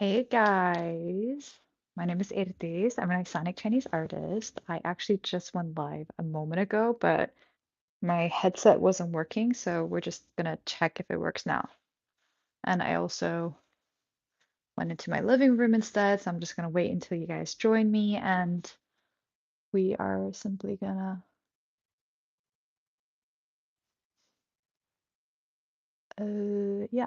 Hey guys, my name is Eirdís. I'm an Icelandic Chinese artist. I actually just went live a moment ago, but my headset wasn't working, so we're just gonna check if it works now. And I also went into my living room instead, so I'm just gonna wait until you guys join me, and we are simply gonna, yeah.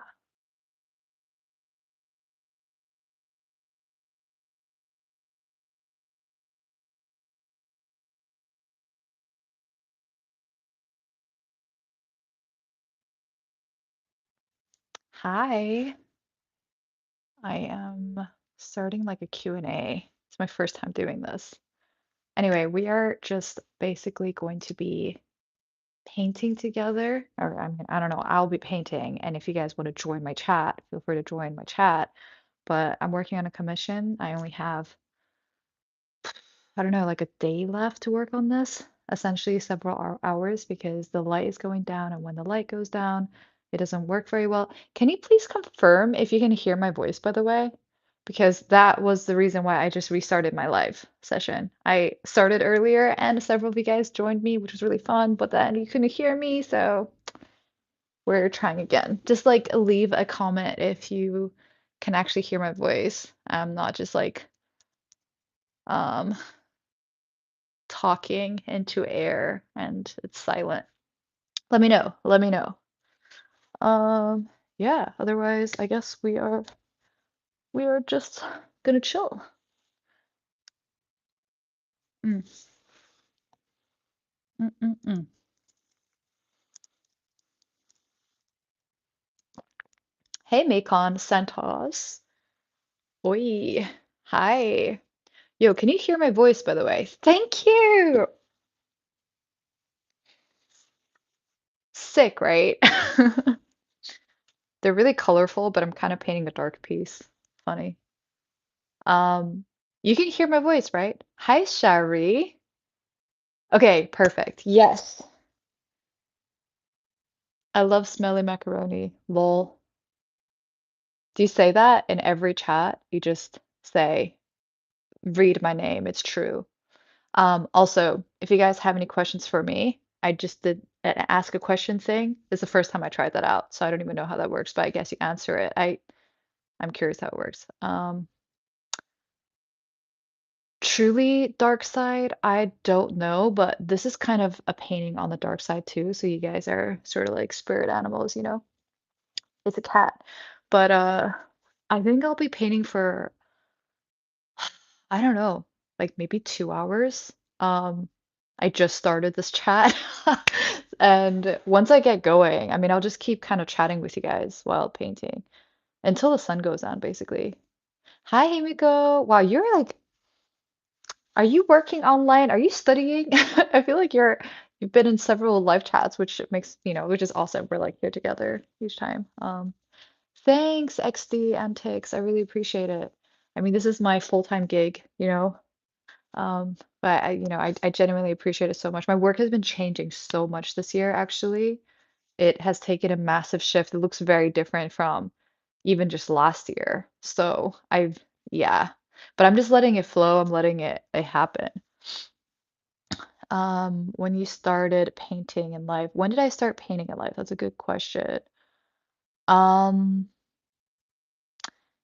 Hi, I am starting like a Q&A. It's my first time doing this. Anyway, we are just basically going to be painting together, or I don't know, I'll be painting. And if you guys want to join my chat, feel free to join my chat. But I'm working on a commission. I only have, I don't know, like a day left to work on this, essentially several hours because the light is going down. And when the light goes down, it doesn't work very well. Can you please confirm if you can hear my voice, by the way? Because that was the reason why I just restarted my live session. I started earlier and several of you guys joined me, which was really fun, but then you couldn't hear me, so we're trying again. Just like leave a comment if you can actually hear my voice. I'm not just like um talking into air and it's silent. Let me know. Let me know. Yeah, otherwise I guess we are just gonna chill. Mm, mm. Hey Macon Santos. Oi. Hi. Yo, can you hear my voice by the way? Thank you. Sick, right? They're really colorful, but I'm kind of painting a dark piece. Funny. Um, you can hear my voice, right? Hi, Shari. Okay, perfect. Yes. I love smelly macaroni. Lol. Do you say that in every chat? You just say, read my name. It's true. Also, if you guys have any questions for me, I just did an ask a question thing. It's the first time I tried that out, so I don't even know how that works, but I guess you answer it. I'm curious how it works. Truly dark side, I don't know, but this is kind of a painting on the dark side too. So you guys are sort of like spirit animals, you know? It's a cat. But I think I'll be painting for I don't know, like maybe 2 hours. I just started this chat. And once I get going, I mean, I'll just keep kind of chatting with you guys while painting until the sun goes down, basically. Hi, Himiko. Wow, you're like are you working online? Are you studying? I feel like you've been in several live chats, which makes, which is awesome. We're like here together each time. Thanks, XD Antics. I really appreciate it. I mean, this is my full-time gig, you know. But I genuinely appreciate it so much. My work has been changing so much this year, actually. It has taken a massive shift. It looks very different from even just last year. So yeah. But I'm just letting it flow. I'm letting it happen. When you started painting in life, when did I start painting in life? That's a good question. Um,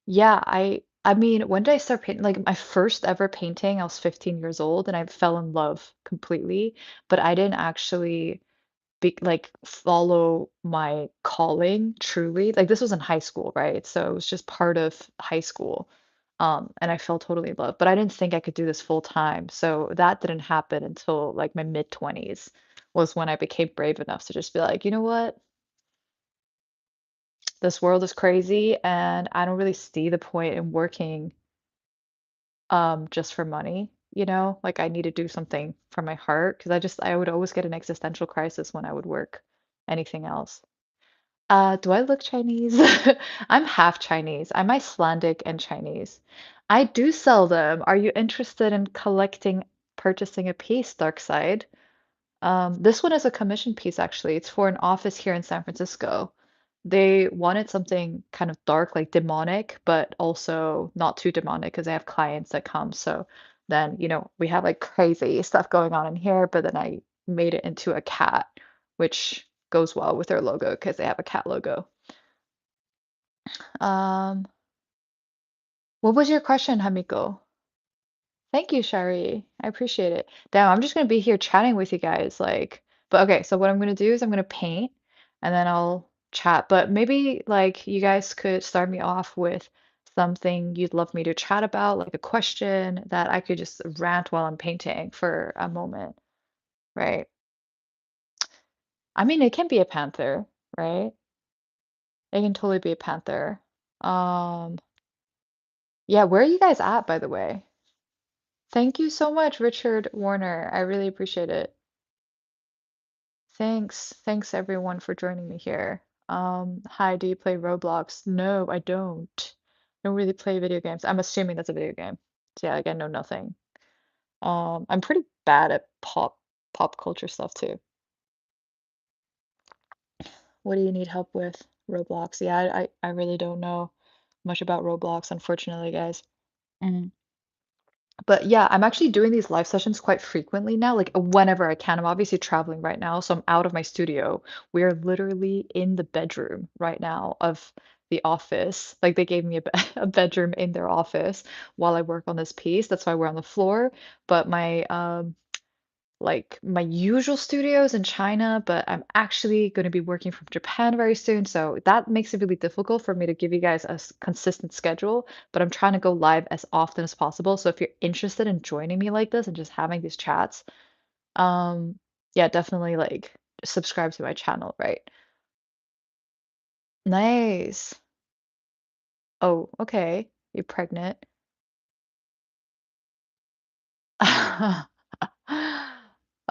yeah, I mean, when did I start painting? Like my first ever painting, I was 15 years old and I fell in love completely, but I didn't actually be like follow my calling truly. Like this was in high school, right? So it was just part of high school. And I fell totally in love, but I didn't think I could do this full time. So that didn't happen until like my mid 20s was when I became brave enough to just be like, you know what? This world is crazy and I don't really see the point in working just for money, you know? Like I need to do something from my heart because I would always get an existential crisis when I would work anything else. Do I look Chinese? I'm half Chinese. I'm Icelandic and Chinese. I do sell them. Are you interested in purchasing a piece, Dark Side? This one is a commission piece, actually. It's for an office here in San Francisco. They wanted something kind of dark, like demonic, but also not too demonic because I have clients that come. So then, we have like crazy stuff going on in here, but then I made it into a cat, which goes well with their logo because they have a cat logo. Um, what was your question, Hamiko? Thank you, Shari. I appreciate it. Damn, I'm just gonna be here chatting with you guys, but okay, so what I'm gonna do is I'm gonna paint and then I'll chat. But maybe like you guys could start me off with something you'd love me to chat about, like a question that I could just rant while I'm painting for a moment, right? I mean, it can be a panther, right? It can totally be a panther. Um, yeah, where are you guys at, by the way? Thank you so much, Richard Warner. I really appreciate it. Thanks. Thanks everyone for joining me here. Hi, do you play Roblox? No, I don't. I don't really play video games. I'm assuming that's a video game. So yeah, like I know nothing. I'm pretty bad at pop culture stuff too. What do you need help with? Roblox. Yeah, I really don't know much about Roblox, unfortunately, guys. Mm. But yeah, I'm actually doing these live sessions quite frequently now, like whenever I can. I'm obviously traveling right now, so I'm out of my studio. We are literally in the bedroom right now of the office. Like they gave me a bedroom in their office while I work on this piece. That's why we're on the floor. But my usual studios in China, but I'm actually going to be working from Japan very soon. So that makes it really difficult for me to give you guys a consistent schedule, but I'm trying to go live as often as possible. So if you're interested in joining me like this and just having these chats, um, yeah, definitely like subscribe to my channel, right? Nice. Oh, okay. You're pregnant.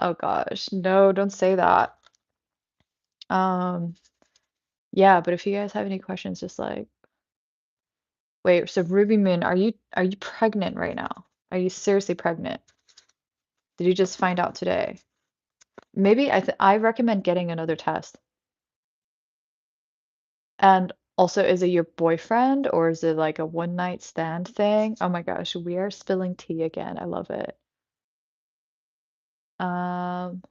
Oh gosh. No, don't say that. Um, yeah, but if you guys have any questions, just like wait, so Ruby Moon, are you pregnant right now? Are you seriously pregnant? Did you just find out today? Maybe I recommend getting another test. And also, is it your boyfriend or is it like a one night stand thing? Oh my gosh, we are spilling tea again. I love it. Um,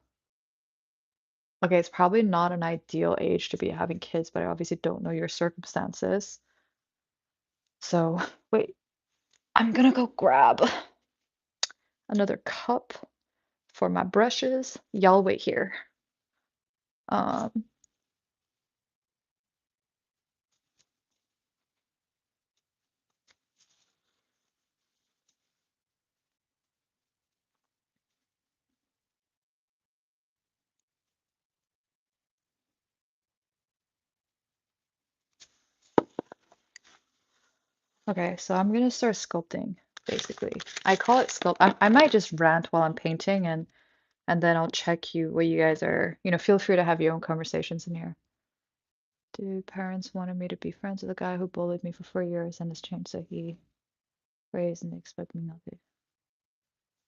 okay, it's probably not an ideal age to be having kids, but I obviously don't know your circumstances. So, wait, I'm gonna go grab another cup for my brushes. Y'all wait here. Um, Okay, so I'm gonna start sculpting, basically. I call it sculpt. I might just rant while I'm painting and then I'll check you what you guys are, feel free to have your own conversations in here. Dude, parents wanted me to be friends with a guy who bullied me for 4 years and has changed so he raised and they expect me not to.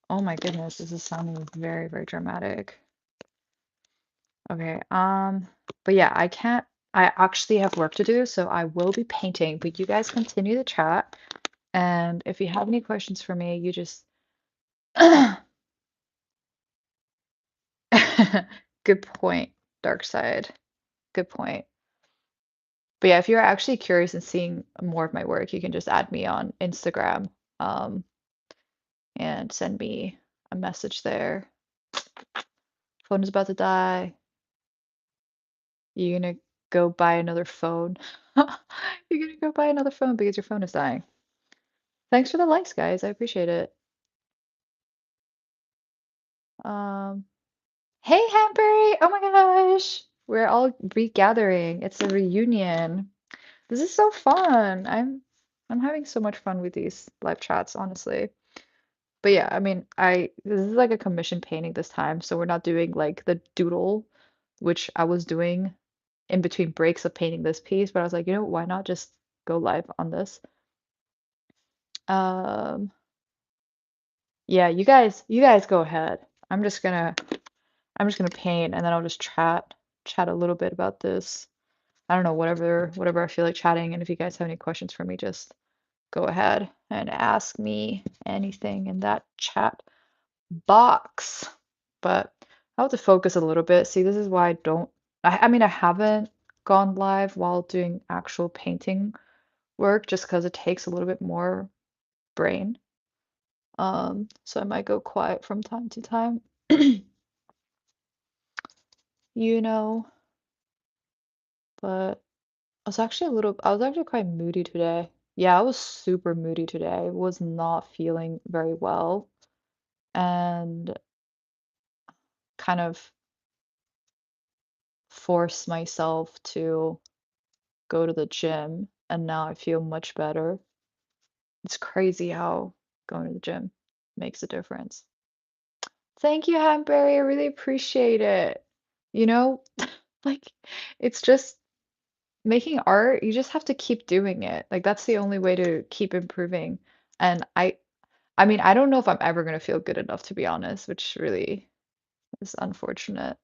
Oh my goodness, this is sounding very, very dramatic. Okay, but yeah, I actually have work to do, so I will be painting, but you guys continue the chat. And if you have any questions for me, you just good point, dark side. Good point. But yeah, if you're actually curious and seeing more of my work, you can just add me on Instagram, um, and send me a message there. Phone is about to die. You're gonna go buy another phone. You're gonna go buy another phone because your phone is dying. Thanks for the likes, guys. I appreciate it. Um, hey, Hambury! Oh my gosh! We're all regathering. It's a reunion. This is so fun. I'm having so much fun with these live chats, honestly. But yeah, I mean, I this is like a commission painting this time, so we're not doing like the doodle, which I was doing in between breaks of painting this piece, but I was like, why not just go live on this? Um, yeah, you guys go ahead. I'm just gonna paint and then I'll just chat a little bit about this. I don't know, whatever I feel like chatting. And if you guys have any questions for me, just go ahead and ask me anything in that chat box. But I have to focus a little bit. See, this is why I don't, I mean, I haven't gone live while doing actual painting work just because it takes a little bit more brain. So I might go quiet from time to time, you know, but I was actually quite moody today. Yeah, I was super moody today. Was not feeling very well and kind of forced myself to go to the gym, and now I feel much better. It's crazy how going to the gym makes a difference. Thank you, Hanberry. I really appreciate it. You know, like it's just making art, you just have to keep doing it. Like that's the only way to keep improving. And I mean, I don't know if I'm ever gonna feel good enough to be honest, which really is unfortunate.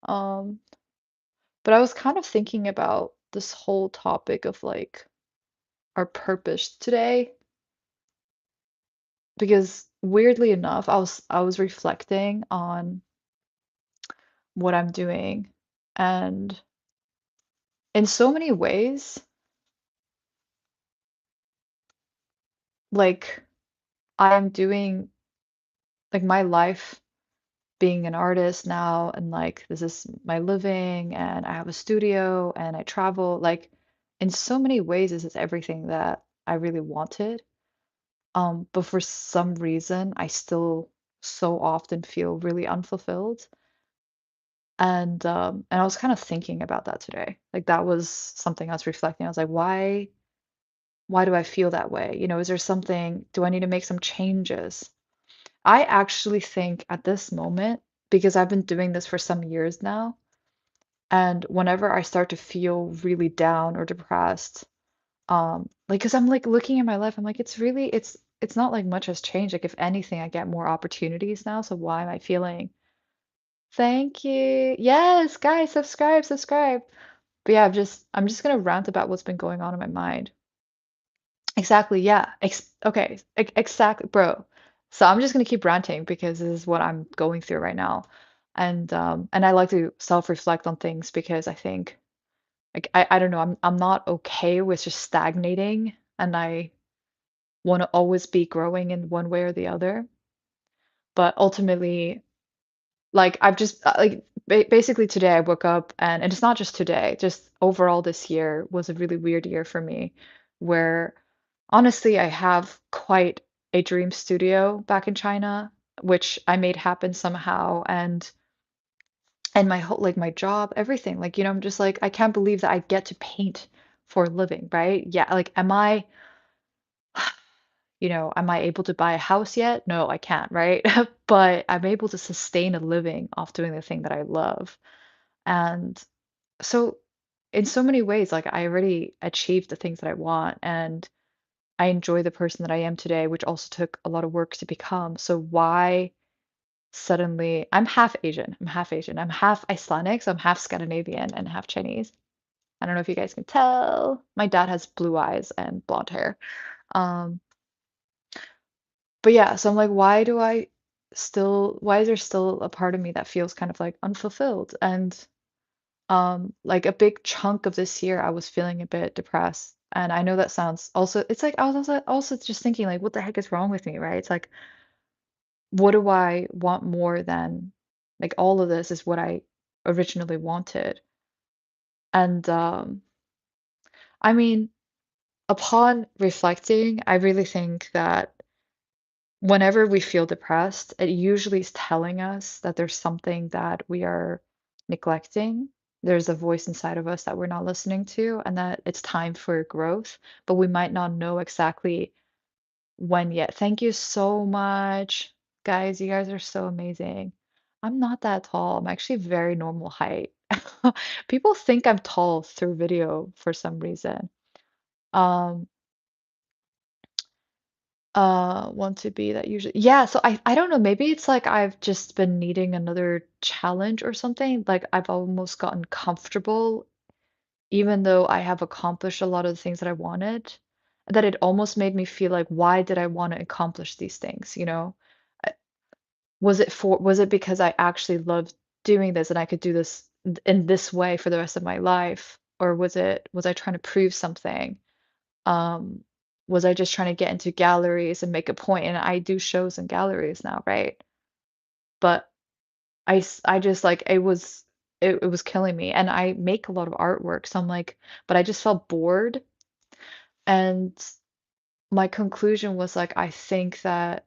Um, but I was kind of thinking about this whole topic of like our purpose today because weirdly enough, I was reflecting on what I'm doing and in so many ways, like I'm doing like my life being an artist now and like this is my living and I have a studio and I travel like in so many ways this is everything that I really wanted. But for some reason I still so often feel really unfulfilled. And I was kind of thinking about that today. Like that was something I was reflecting. I was like, why do I feel that way? You know, is there something, do I need to make some changes? I actually think at this moment, because I've been doing this for some years now, and whenever I start to feel really down or depressed, like, because I'm like looking at my life, I'm like, it's not like much has changed. Like, if anything, I get more opportunities now. So why am I feeling? Thank you. Yes, guys, subscribe, subscribe. But yeah, I'm just gonna rant about what's been going on in my mind. Exactly, yeah. Okay, exactly, bro. So I'm just gonna keep ranting because this is what I'm going through right now. And I like to self-reflect on things because I think like I don't know, I'm not okay with just stagnating and I want to always be growing in one way or the other. But ultimately, like I've just like basically today I woke up and it's not just today, just overall this year was a really weird year for me where honestly I have quite a dream studio back in China, which I made happen somehow and my whole like my job, everything. Like, you know, I'm just like I can't believe that I get to paint for a living, right? Yeah, like am I am I able to buy a house yet? No, I can't, right? But I'm able to sustain a living off doing the thing that I love. And so, in so many ways, like I already achieved the things that I want, and I enjoy the person that I am today, which also took a lot of work to become. So, why suddenly I'm half Asian? I'm half Asian. I'm half Icelandic, so I'm half Scandinavian and half Chinese. I don't know if you guys can tell. My dad has blue eyes and blonde hair. Um, But yeah, so I'm like, why is there still a part of me that feels kind of like unfulfilled? And like a big chunk of this year, I was feeling a bit depressed. And I know that sounds also, it's like I was also just thinking like, what the heck is wrong with me, right? It's like, what do I want more than like all of this is what I originally wanted. And I mean, upon reflecting, I really think that whenever we feel depressed, it usually is telling us that there's something that we are neglecting. There's a voice inside of us that we're not listening to, and that it's time for growth, but we might not know exactly when yet. Thank you so much, guys. You guys are so amazing. I'm not that tall. I'm actually very normal height. People think I'm tall through video for some reason. Um, want to be that usually yeah, so I don't know, maybe it's like I've just been needing another challenge or something. Like I've almost gotten comfortable even though I have accomplished a lot of the things that I wanted, that it almost made me feel like, why did I want to accomplish these things, you know? I- was it because I actually loved doing this and I could do this in this way for the rest of my life? Or was I trying to prove something? Um, was I just trying to get into galleries and make a point? And I do shows in galleries now, right? But I just like it was killing me. And I make a lot of artwork, so I'm like, but I just felt bored. And my conclusion was like, I think that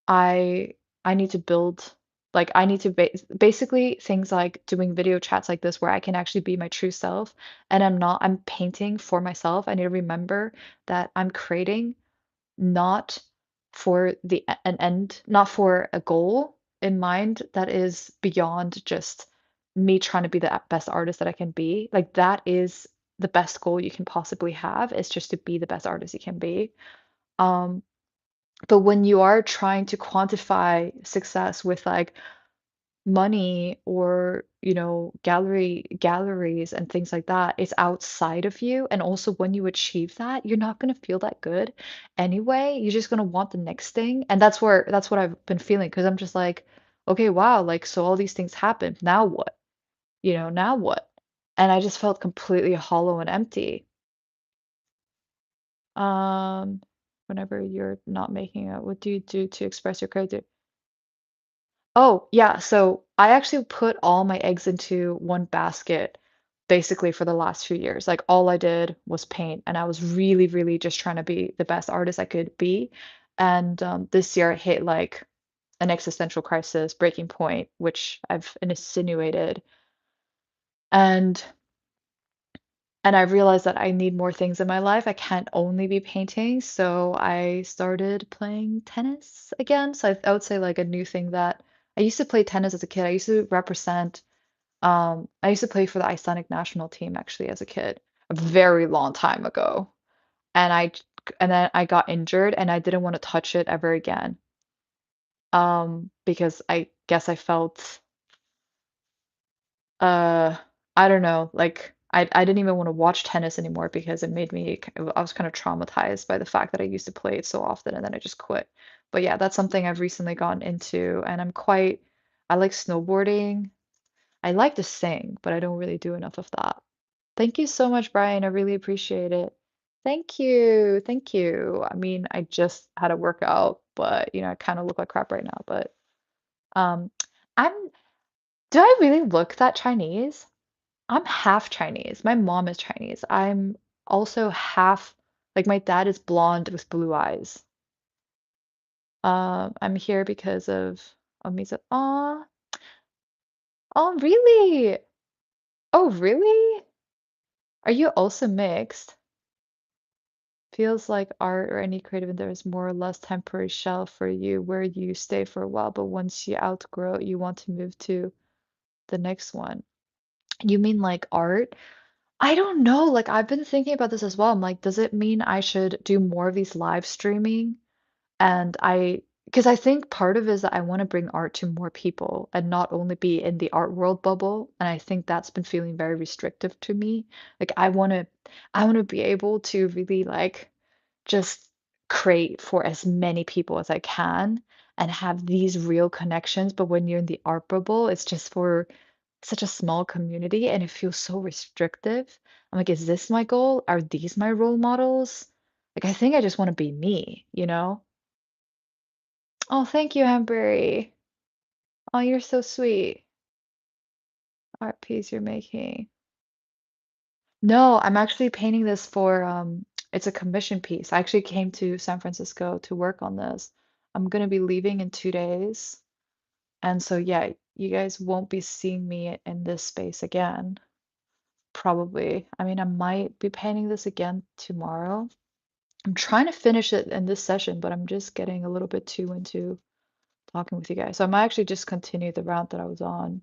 I I need to build like I need to basically things like doing video chats like this where I can actually be my true self and I'm painting for myself. I need to remember that I'm creating not for an end, not for a goal in mind that is beyond just me trying to be the best artist that I can be. Like that is the best goal you can possibly have is just to be the best artist you can be. Um, but when you are trying to quantify success with like money or, you know, galleries and things like that, it's outside of you. And also when you achieve that, you're not going to feel that good anyway. You're just going to want the next thing. And that's what I've been feeling because I'm just like, okay, wow, like so all these things happened. Now what? You know, now what? And I just felt completely hollow and empty. Um, whenever you're not making it, what do you do to express your creativity? Oh, yeah, so I actually put all my eggs into one basket basically for the last few years. Like all I did was paint and I was really, really just trying to be the best artist I could be. And this year I hit like an existential crisis, breaking point, which I've insinuated. And I realized that I need more things in my life. I can't only be painting, so I started playing tennis again. So I would say like a new thing that I used to play tennis as a kid. I used to represent, I used to play for the Icelandic national team actually as a kid, a very long time ago. And and then I got injured and I didn't want to touch it ever again. Because I guess I felt Uh, I don't know, like I didn't even want to watch tennis anymore because it made me I was kind of traumatized by the fact that I used to play it so often and then I just quit. But yeah, that's something I've recently gotten into and I like snowboarding. I like to sing, but I don't really do enough of that. Thank you so much, Brian. I really appreciate it. Thank you. Thank you. I mean, I just had a workout, but you know, I kind of look like crap right now, but um I'm do I really look that Chinese? I'm half Chinese. My mom is Chinese. I'm also half, like my dad is blonde with blue eyes. I'm here because of Misa. Aw, oh really? Oh really? Are you also mixed? Feels like art or any creative endeavor is more or less temporary shell for you, where you stay for a while, but once you outgrow it, you want to move to the next one. You mean like art? I don't know. Like I've been thinking about this as well. I'm like, does it mean I should do more of these live streaming? And because I think part of it is that I want to bring art to more people and not only be in the art world bubble. And I think that's been feeling very restrictive to me. Like I want to be able to really like just create for as many people as I can and have these real connections. But when you're in the art bubble, it's just for such a small community and it feels so restrictive. I'm like, is this my goal? Are these my role models? Like, I think I just want to be me, you know? Oh, thank you, Ambery. Oh, you're so sweet. Art piece you're making. No, I'm actually painting this for it's a commission piece. I actually came to San Francisco to work on this. I'm gonna be leaving in 2 days. And so yeah, you guys won't be seeing me in this space again. Probably. I mean, I might be painting this again tomorrow. I'm trying to finish it in this session, but I'm just getting a little bit too into talking with you guys. So I might actually just continue the route that I was on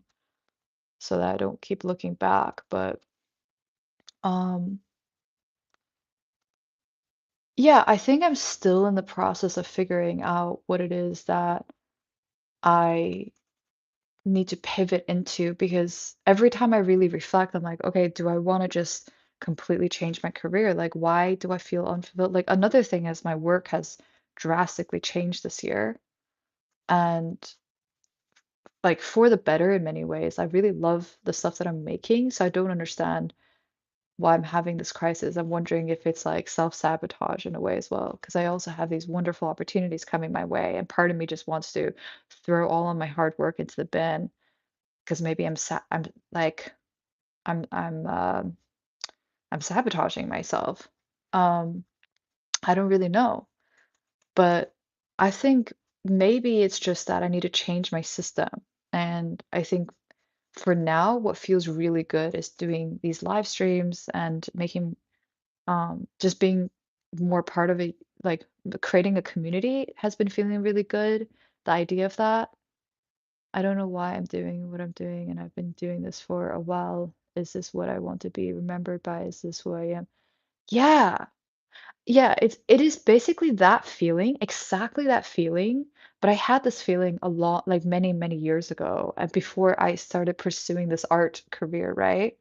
so that I don't keep looking back. But um yeah, I think I'm still in the process of figuring out what it is that I need to pivot into because every time I really reflect, I'm like, okay, do I want to just completely change my career? Like, why do I feel unfulfilled? Like, another thing is my work has drastically changed this year. And like for the better in many ways. I really love the stuff that I'm making. So I don't understand why I'm having this crisis. I'm wondering if it's like self-sabotage in a way as well, because I also have these wonderful opportunities coming my way, and part of me just wants to throw all of my hard work into the bin because maybe I'm like I'm I'm sabotaging myself. Um, I don't really know, but I think maybe it's just that I need to change my system. And I think for now, what feels really good is doing these live streams and making just being more part of it, like creating a community has been feeling really good. The idea of that. I don't know why I'm doing what I'm doing, and I've been doing this for a while. Is this what I want to be remembered by? Is this who I am? Yeah. Yeah, it is basically that feeling, exactly that feeling, but I had this feeling a lot like many, many years ago, and before I started pursuing this art career, right?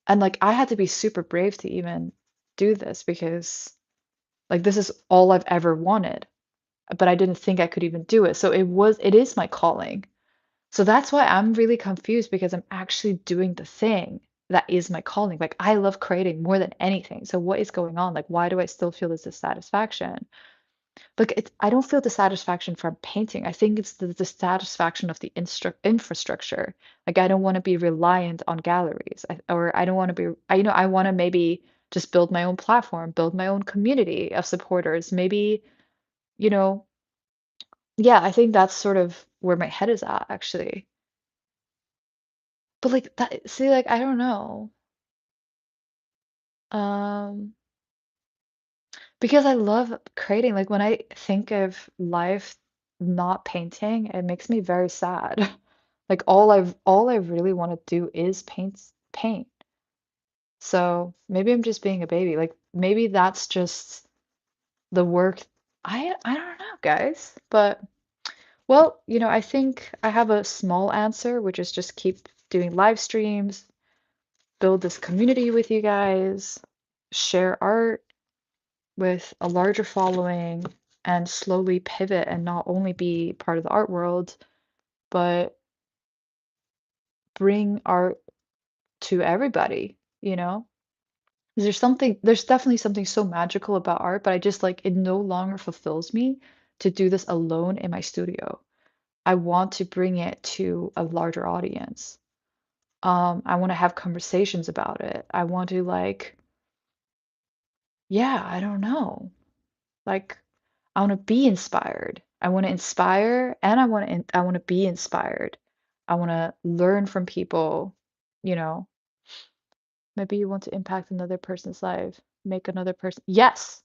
And like I had to be super brave to even do this because like this is all I've ever wanted, but I didn't think I could even do it. So it is my calling. So that's why I'm really confused because I'm actually doing the thing that is my calling. Like I love creating more than anything. So what is going on? Like why do I still feel this dissatisfaction? Like I don't feel dissatisfaction from painting. I think it's the dissatisfaction of the infrastructure. Like I don't want to be reliant on galleries, or I don't want to be. I want to maybe just build my own platform, build my own community of supporters. Maybe, you know, yeah, I think that's sort of where my head is at actually. But like that, see, like I don't know. Um, because I love creating. Like when I think of life not painting, it makes me very sad. Like all I really want to do is paint. So maybe I'm just being a baby. Like maybe that's just the work. I don't know, guys. But well, I think I have a small answer, which is just keep doing live streams, build this community with you guys, share art with a larger following, and slowly pivot and not only be part of the art world, but bring art to everybody, you know? There's definitely something so magical about art, but I just like it no longer fulfills me to do this alone in my studio. I want to bring it to a larger audience. I want to have conversations about it. I want to like, yeah, I don't know. Like, I want to be inspired. I want to inspire and I want to be inspired. I want to learn from people, you know. Maybe you want to impact another person's life, make another person. Yes.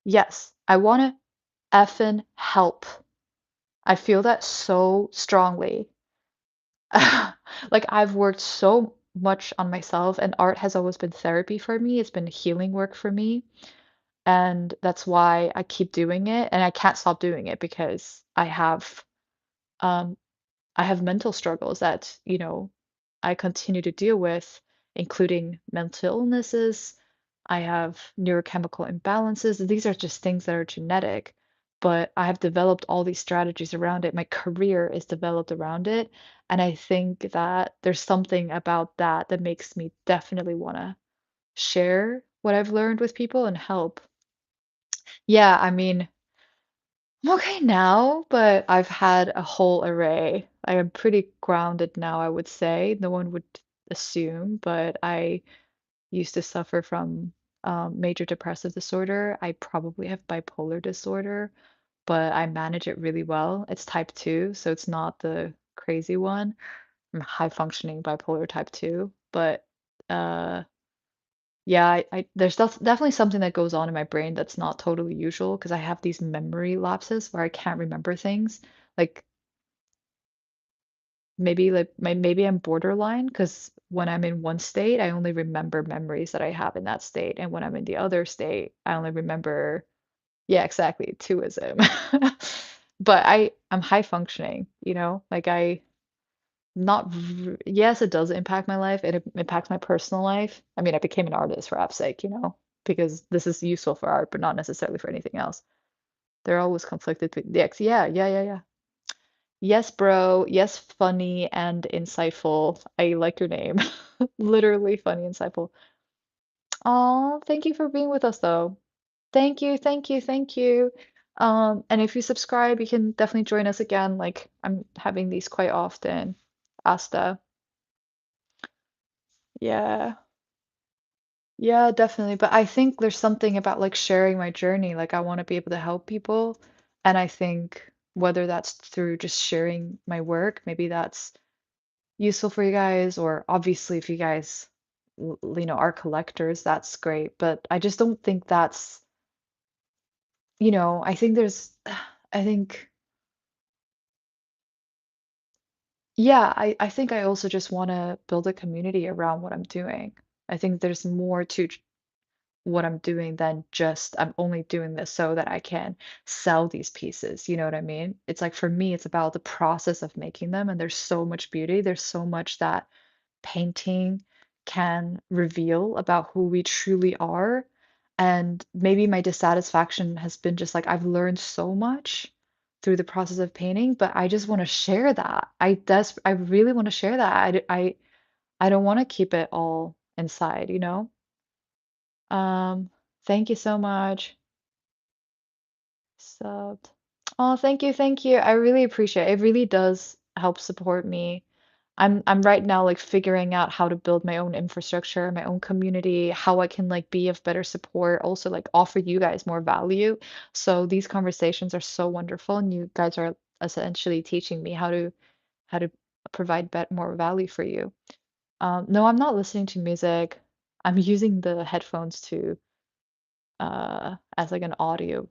Yes. I want to effing help. I feel that so strongly. Like I've worked so much on myself and art has always been therapy for me. It's been healing work for me. And that's why I keep doing it and I can't stop doing it because um I have mental struggles that, I continue to deal with, including mental illnesses. I have neurochemical imbalances. These are just things that are genetic, but I have developed all these strategies around it. My career is developed around it. And I think that there's something about that that makes me definitely want to share what I've learned with people and help. Yeah, I mean, I'm okay now, but I've had a whole array. I am pretty grounded now, I would say. No one would assume, but I used to suffer from major depressive disorder. I probably have bipolar disorder, but I manage it really well. It's type 2, so it's not the crazy one. I'm high functioning bipolar type 2, but uh yeah, there's definitely something that goes on in my brain that's not totally usual because I have these memory lapses where I can't remember things. Like maybe I'm borderline because when I'm in one state, I only remember memories that I have in that state, and when I'm in the other state, I only remember, yeah, exactly, twoism. But I'm high functioning, like I Not yes, it does impact my life. It impacts my personal life. I mean, I became an artist for app's sake, because this is useful for art, but not necessarily for anything else. They're always conflicted with the X. Yeah, yeah, yeah, yeah. Yes, bro. Yes, funny and insightful. I like your name. Literally funny, insightful. Oh, thank you for being with us though. Thank you, thank you, thank you. And if you subscribe, you can definitely join us again. Like I'm having these quite often. Asta. Yeah. Yeah, definitely. But I think there's something about like sharing my journey. Like I want to be able to help people. And I think whether that's through just sharing my work, maybe that's useful for you guys, or obviously if you guys are collectors, that's great. But I just don't think that's, I think there's I think yeah, I think I also just want to build a community around what I'm doing. I think there's more to what I'm doing than just I'm only doing this so that I can sell these pieces. You know what I mean? It's like for me, it's about the process of making them, and there's so much beauty. There's so much that painting can reveal about who we truly are. And maybe my dissatisfaction has been just like I've learned so much through the process of painting, but I just want to share that. I really want to share that. I don't want to keep it all inside. Um, Thank you so much. Subbed. Oh, thank you, thank you. I really appreciate it. It really does help support me. I'm right now like figuring out how to build my own infrastructure, my own community, how I can like be of better support, also like offer you guys more value. So these conversations are so wonderful, and you guys are essentially teaching me how to provide more value for you. No, I'm not listening to music. I'm using the headphones to as like an audio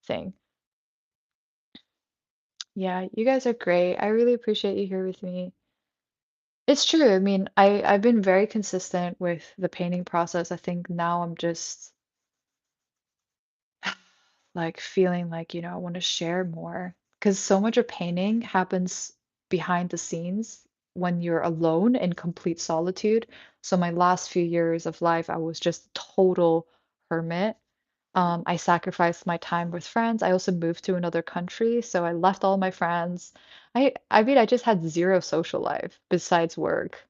thing. Yeah, you guys are great. I really appreciate you here with me. It's true. I mean, I've been very consistent with the painting process. I think now I'm just like feeling like, I want to share more because so much of painting happens behind the scenes when you're alone in complete solitude. So my last few years of life, I was just a total hermit. I sacrificed my time with friends. I also moved to another country, so I left all my friends. I mean, I just had zero social life besides work.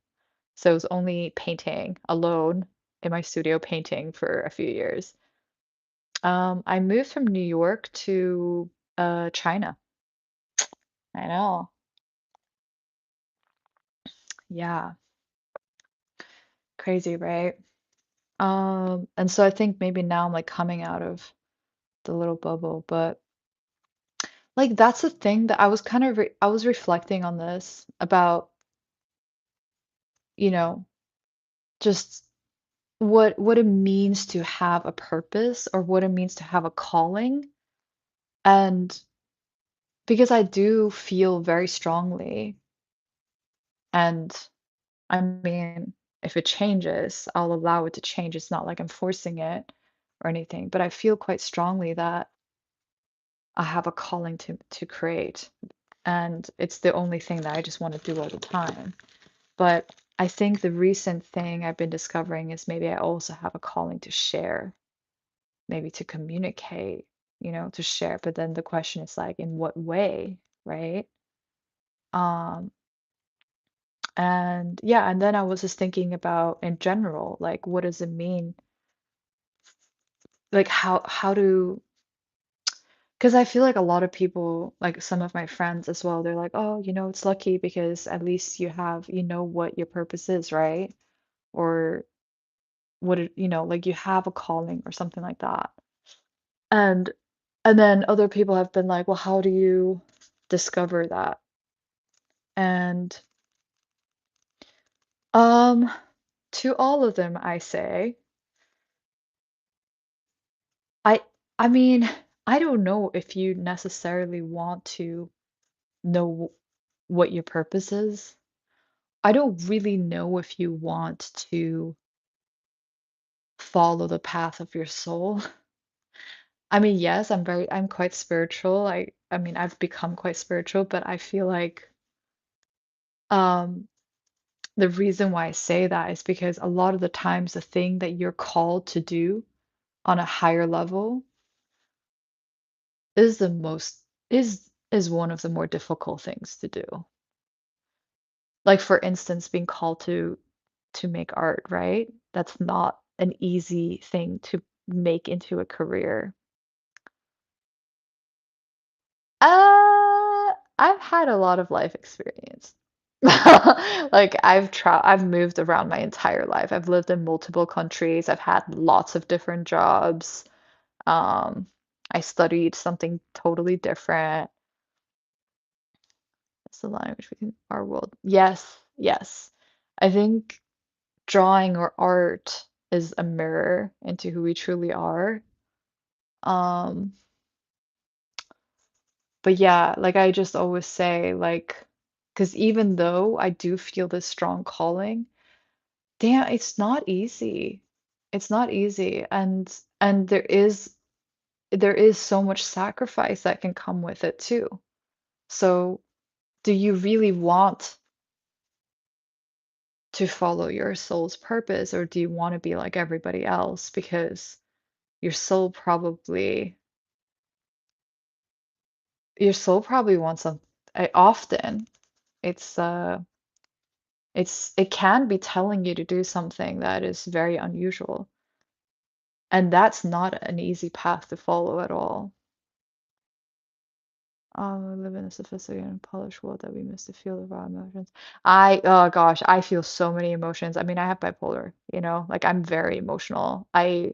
So it was only painting alone in my studio painting for a few years. I moved from New York to China. I know. Yeah, crazy, right? And so I think maybe now I'm like coming out of the little bubble, but like that's the thing that I was kind of I was reflecting on this about, you know, just what it means to have a purpose or what it means to have a calling. And because I do feel very strongly, and I mean, if it changes, I'll allow it to change. It's not like I'm forcing it or anything, but I feel quite strongly that I have a calling to create. And it's the only thing that I just want to do all the time. But I think the recent thing I've been discovering is maybe I also have a calling to share, maybe to communicate, to share. But then the question is like, in what way, right? Um, and yeah, and then I was just thinking about in general, like, what does it mean? Like, how do, because I feel like a lot of people, like some of my friends as well, they're like, oh, it's lucky because at least you know what your purpose is, right? Or like you have a calling or something like that. And and then other people have been like, well, how do you discover that? And um to all of them I say, I I mean, I don't know if you necessarily want to know what your purpose is. I don't really know if you want to follow the path of your soul. I mean, yes, I'm quite spiritual. I mean, I've become quite spiritual, but I feel like Um, the reason why I say that is because a lot of the times the thing that you're called to do on a higher level is the most is one of the more difficult things to do. Like for instance, being called to make art, right? That's not an easy thing to make into a career. I've had a lot of life experience. Like I've moved around my entire life. I've lived in multiple countries. I've had lots of different jobs. Um, I studied something totally different. It's the language between our world. Yes, yes. I think drawing or art is a mirror into who we truly are. Um, but yeah, like I just always say, like, because even though I do feel this strong calling, damn, it's not easy. It's not easy, and there is so much sacrifice that can come with it too. So, do you really want to follow your soul's purpose, or do you want to be like everybody else? Because your soul probably your soul probably wants some often it's it can be telling you to do something that is very unusual, and that's not an easy path to follow at all. We live in a sophisticated and polished world that we miss the feel of our emotions. Oh gosh, I feel so many emotions. I mean, I have bipolar, like I'm very emotional. I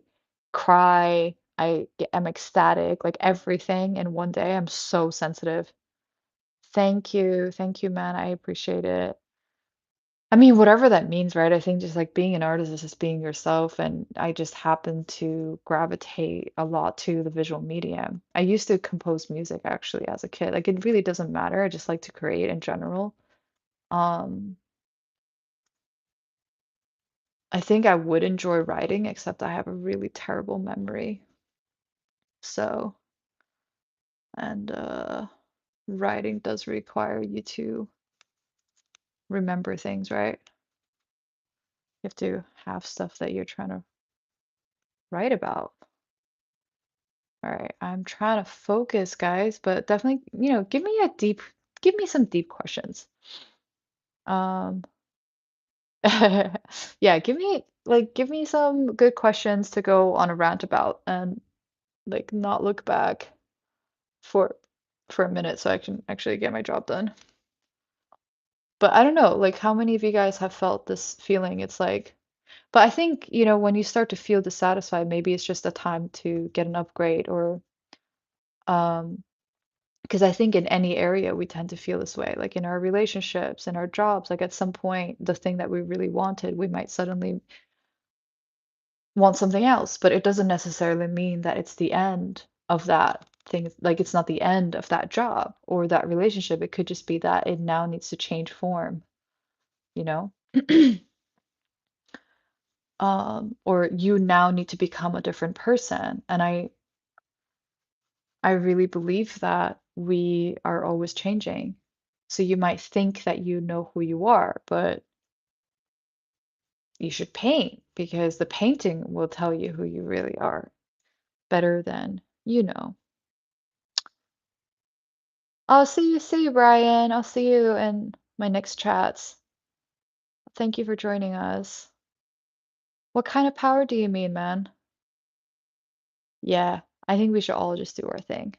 cry, am ecstatic, like everything in one day. I'm so sensitive. Thank you, man. I appreciate it. I mean, whatever that means, right? I think just like being an artist is just being yourself, and I just happen to gravitate a lot to the visual medium. I used to compose music actually as a kid. Like it really doesn't matter. I just like to create in general. Um, I think I would enjoy writing, except I have a really terrible memory. So, and writing does require you to remember things, right? You have to have stuff that you're trying to write about. All right, I'm trying to focus, guys, but definitely, give me some deep questions. Um, yeah, give me some good questions to go on a rant about and like not look back for for a minute so I can actually get my job done. But I don't know, like how many of you guys have felt this feeling? It's like, but I think, when you start to feel dissatisfied, maybe it's just a time to get an upgrade or um because I think in any area we tend to feel this way, like in our relationships, in our jobs, like at some point, the thing that we really wanted, we might suddenly want something else, but it doesn't necessarily mean that it's the end of that thing. Like it's not the end of that job or that relationship. It could just be that it now needs to change form, you know? Or you now need to become a different person. And I really believe that we are always changing. So you might think that you know who you are, but you should paint because the painting will tell you who you really are better than you know. I'll see you, Brian. I'll see you in my next chats. Thank you for joining us. What kind of power do you mean, man? Yeah, I think we should all just do our thing?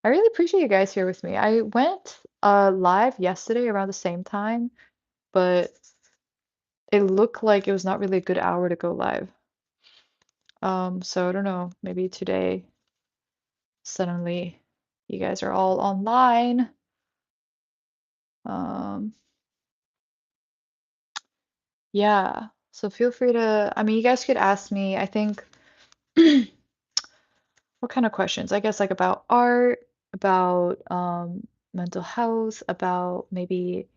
I really appreciate you guys here with me. I went live yesterday around the same time, but it looked like it was not really a good hour to go live. So I don't know, maybe today suddenly you guys are all online. Um, yeah, so feel free to, I mean, you guys could ask me, I think, what kind of questions? I guess like about art, about mental health, about maybe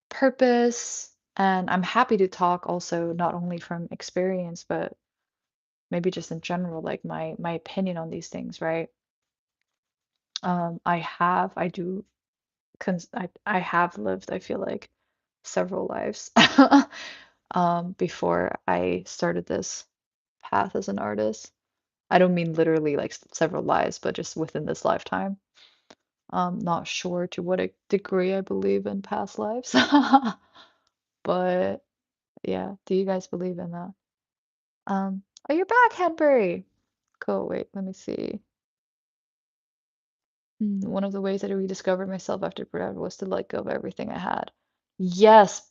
purpose. And I'm happy to talk also not only from experience, but maybe just in general, like my opinion on these things, right? I do I have lived, I feel like, several lives before I started this path as an artist. I don't mean literally like several lives, but just within this lifetime. Not sure to what degree I believe in past lives. But yeah, do you guys believe in that? Oh, you're back, Henbury. Cool. Wait, let me see. One of the ways that I rediscovered myself after forever was to let go of everything I had. Yes,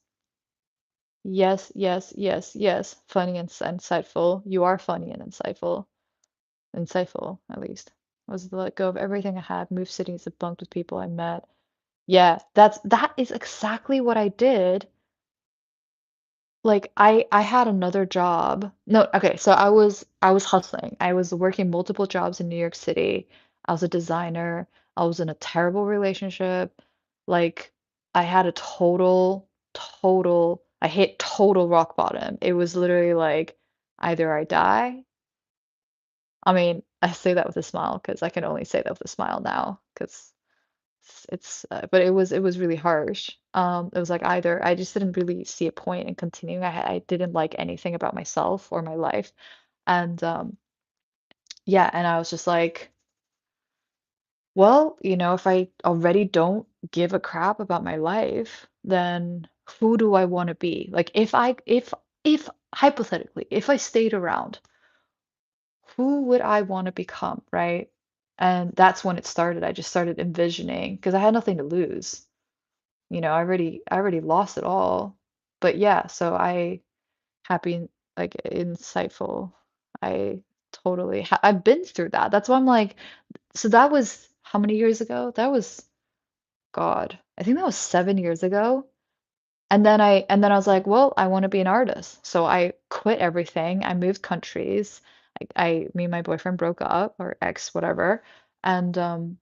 yes, yes, yes, yes. Funny and insightful. You are funny and insightful. Insightful, at least. Was to let go of everything I had, move cities, and bunked with people I met. Yeah, that is exactly what I did. Like I had another job. No, okay, so I was hustling. I was working multiple jobs in New York City. I was a designer. I was in a terrible relationship. Like I had a I hit total rock bottom. It was literally like either I die. I mean, I say that with a smile because I can only say that with a smile now because but it was really harsh. It was like either I just didn't really see a point in continuing. I didn't like anything about myself or my life, and yeah, and I was just like, well, if I already don't give a crap about my life, then who do I want to be? Like if hypothetically, if I stayed around, who would I want to become, right? And that's when it started. I just started envisioning because I had nothing to lose. I already lost it all. But yeah, so happy, like insightful. I I've been through that. That's why I'm like, so that was how many years ago? That was God. I think that was 7 years ago. And then I was like, well, I want to be an artist. So I quit everything. I moved countries. Me and my boyfriend broke up, or ex, whatever. And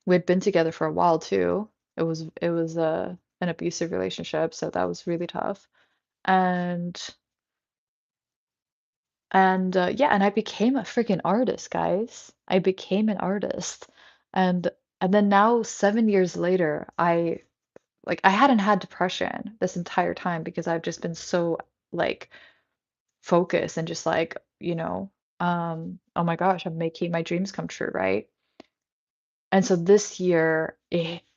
we'd been together for a while too. It was an abusive relationship, so that was really tough. And yeah, and I became a freaking artist, guys. I became an artist. And then now 7 years later, I hadn't had depression this entire time because I've just been so like focused and just like, oh my gosh, I'm making my dreams come true, right? And so this year,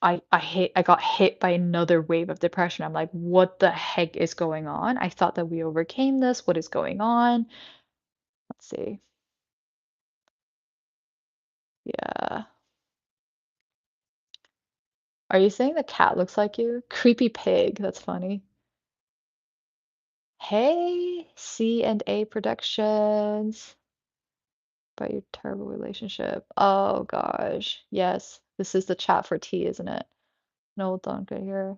I got hit by another wave of depression. I'm like, what the heck is going on? I thought that we overcame this. What is going on? Let's see. Yeah. Are you saying the cat looks like you? Creepy pig. That's funny. Hey, C&A Productions. About your terrible relationship. Oh gosh. Yes. This is the chat for tea, isn't it? No, don't get here.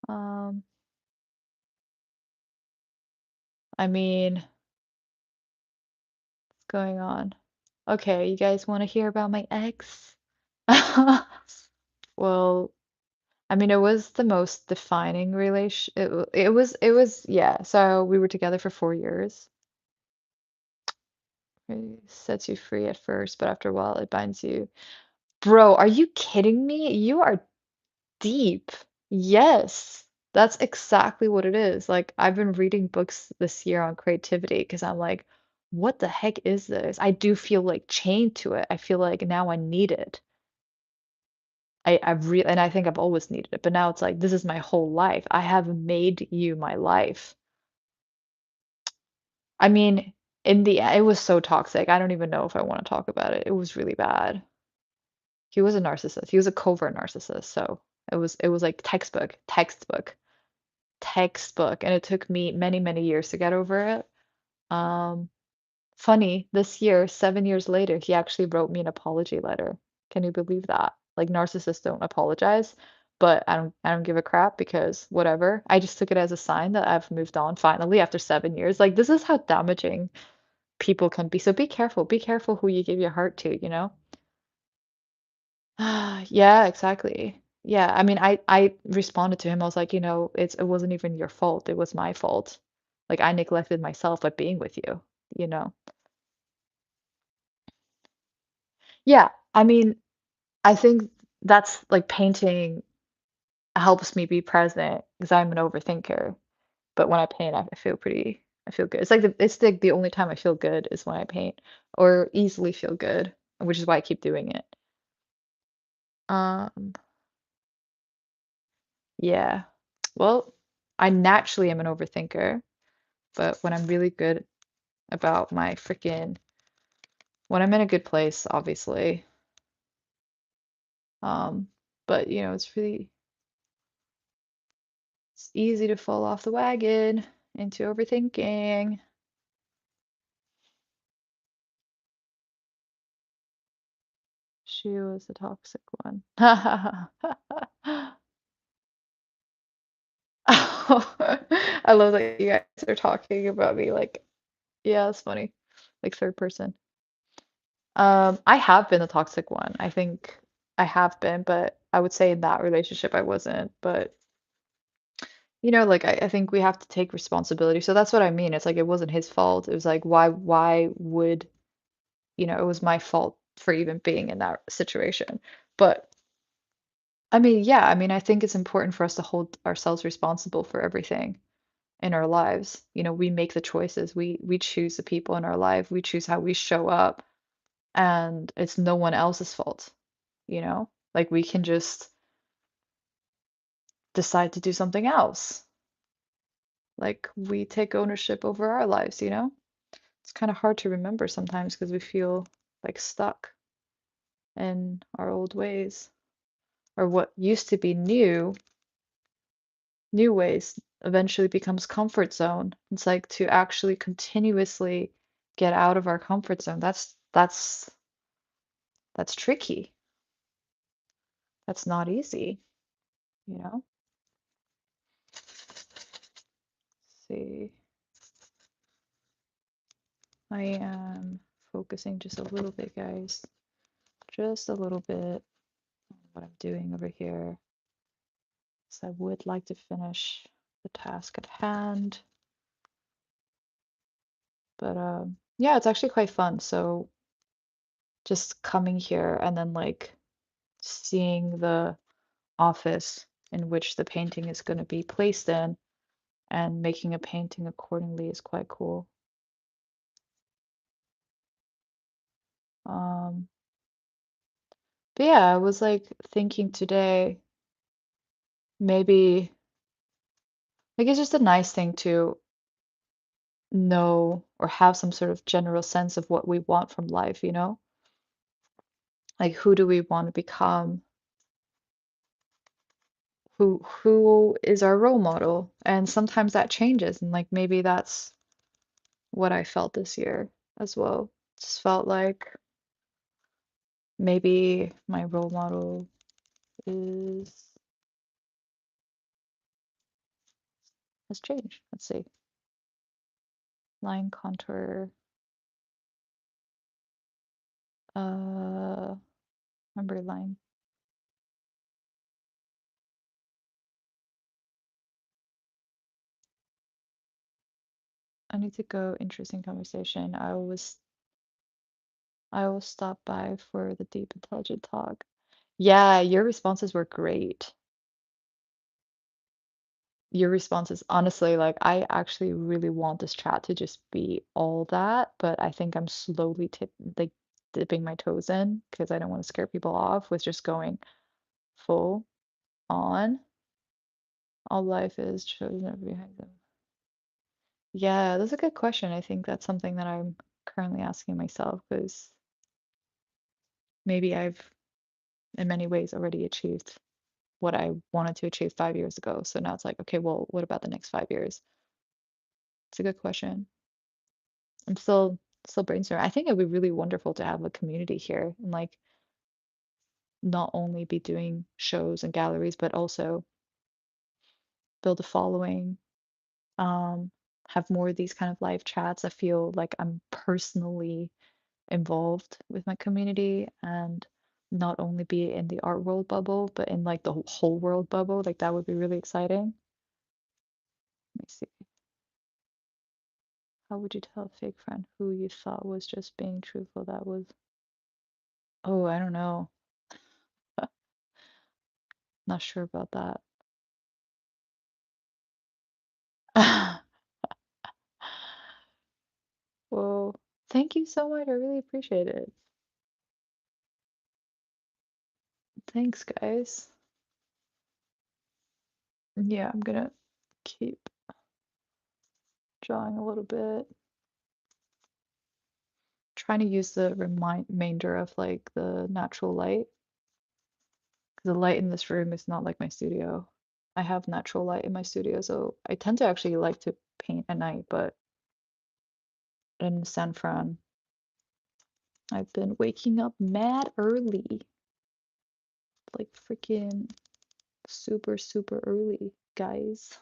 Um, I mean, what's going on? Okay, you guys want to hear about my ex? Well, I mean, it was the most defining relation. It was, yeah. So we were together for 4 years. It sets you free at first, but after a while, it binds you. Bro, are you kidding me? You are deep. Yes, that's exactly what it is. Like, I've been reading books this year on creativity because I'm like, what the heck is this? I do feel like chained to it. I feel like now I need it. And I think I've always needed it, but now it's like this is my whole life. I have made you my life. I mean, it was so toxic. I don't even know if I want to talk about it. It was really bad. He was a narcissist. He was a covert narcissist. So it was like textbook, and it took me many, many years to get over it. Um, Funny, this year, 7 years later, he actually wrote me an apology letter. Can you believe that? Like narcissists don't apologize, but I don't give a crap because whatever. I just took it as a sign that I've moved on finally after 7 years. Like this is how damaging people can be. So be careful. Be careful who you give your heart to, you know? Yeah, exactly. Yeah, I mean, I responded to him. I was like, it wasn't even your fault. It was my fault. Like I neglected myself by being with you, you know? Yeah, I mean, I think. that's like painting helps me be present because I'm an overthinker. But when I paint, I feel I feel good. It's like the only time I feel good is when I paint or easily feel good, which is why I keep doing it. Um, yeah. Well, I naturally am an overthinker, but when I'm really good about my freaking when I'm in a good place, obviously. Um, but it's easy to fall off the wagon into overthinking. She was the toxic one. I love that you guys are talking about me like, yeah, it's funny. Like third person. I have been the toxic one. I think I have been, but I would say in that relationship I wasn't. But like I think we have to take responsibility. So that's what I mean. It's like it wasn't his fault. It was like why would, it was my fault for even being in that situation. But I mean, yeah, I mean, I think it's important for us to hold ourselves responsible for everything in our lives. We make the choices. We choose the people in our life. We choose how we show up, and it's no one else's fault, you know? Like we can just decide to do something else. Like we take ownership over our lives, you know? It's kind of hard to remember sometimes because we feel like stuck in our old ways or what used to be new ways eventually becomes comfort zone. It's like to actually continuously get out of our comfort zone. That's tricky. That's not easy, you know? See, I am focusing just a little bit, guys. Just a little bit on what I'm doing over here. So I would like to finish the task at hand. But yeah, it's actually quite fun. So just coming here and then like seeing the office in which the painting is going to be placed in and making a painting accordingly is quite cool. Um, but yeah, I was like thinking today, maybe like it's just a nice thing to know or have some sort of general sense of what we want from life, you know? Like who do we want to become? Who is our role model? And sometimes that changes, and like maybe that's what I felt this year as well. Just felt like maybe my role model is has changed. Let's see. Line contour. Remember line. I need to go. Interesting conversation. I will stop by for the deep intelligent talk. Yeah, your responses were great. Your responses, honestly, like I actually really want this chat to just be all that, but I think I'm slowly dipping my toes in because I don't want to scare people off with just going full on. All life is chosen behind them. Yeah, that's a good question. I think that's something that I'm currently asking myself because maybe I've, in many ways, already achieved what I wanted to achieve 5 years ago. So now it's like, okay, well, what about the next 5 years? It's a good question. I'm still brainstorming. I think it'd be really wonderful to have a community here and like not only be doing shows and galleries, but also build a following, um, have more of these kind of live chats. I feel like I'm personally involved with my community and not only be in the art world bubble, but in like the whole world bubble. Like that would be really exciting. Let me see. How would you tell a fake friend who you thought was just being truthful? That was, oh, I don't know. Not sure about that. Well, thank you so much. I really appreciate it. Thanks, guys. Yeah, I'm gonna keep drawing a little bit. Trying to use the remainder of like the natural light. 'Cause the light in this room is not like my studio. I have natural light in my studio, so I tend to actually like to paint at night, but in San Fran, I've been waking up mad early. Like freaking super, super early, guys.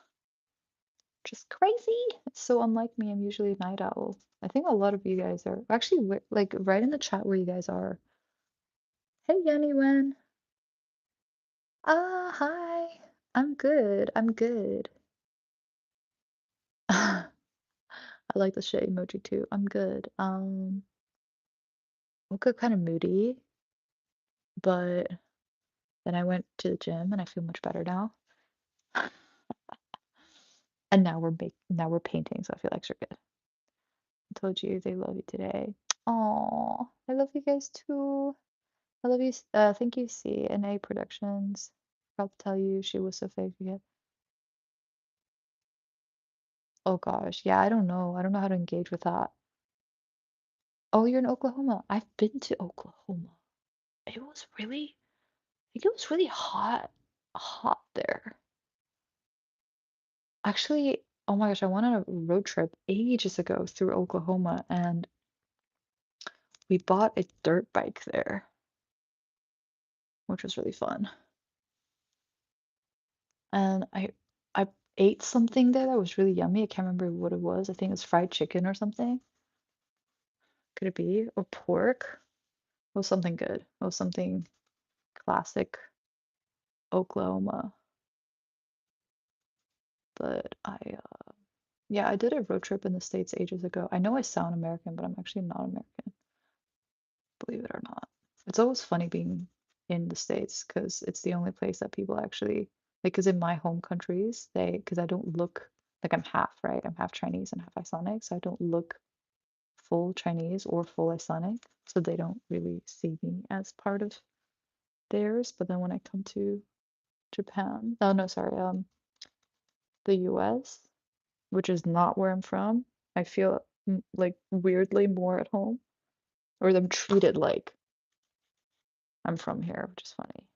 Just crazy. It's so unlike me. I'm usually a night owl. I think a lot of you guys are actually like right in the chat where you guys are. Hey, Yanni Wen. Ah, hi. I'm good. I'm good. I like the shit emoji too. I'm good. Woke up kind of moody, but then I went to the gym and I feel much better now. And now we're painting, so I feel extra good. I told you they love you today. Oh, I love you guys too. I love you. Thank you, CNA Productions. Forgot to tell you she was so fake. Yeah. Oh gosh, yeah. I don't know. I don't know how to engage with that. Oh, you're in Oklahoma. I've been to Oklahoma. It was really, I think it was really hot there. Actually, oh my gosh, I went on a road trip ages ago through Oklahoma and we bought a dirt bike there, which was really fun. And I ate something there that was really yummy. I can't remember what it was. I think it was fried chicken or something. Could it be? Or pork? It was something good. It was something classic Oklahoma. But yeah, I did a road trip in the States ages ago. I know I sound American, but I'm actually not American, believe it or not. It's always funny being in the States because it's the only place that people actually like. Because in my home countries, because I don't look like I'm half, right? I'm half Chinese and half Icelandic, so I don't look full Chinese or full Icelandic, so they don't really see me as part of theirs. But then when I come to Japan, oh no, sorry, the US, which is not where I'm from, I feel like weirdly more at home, or I'm treated like I'm from here, which is funny.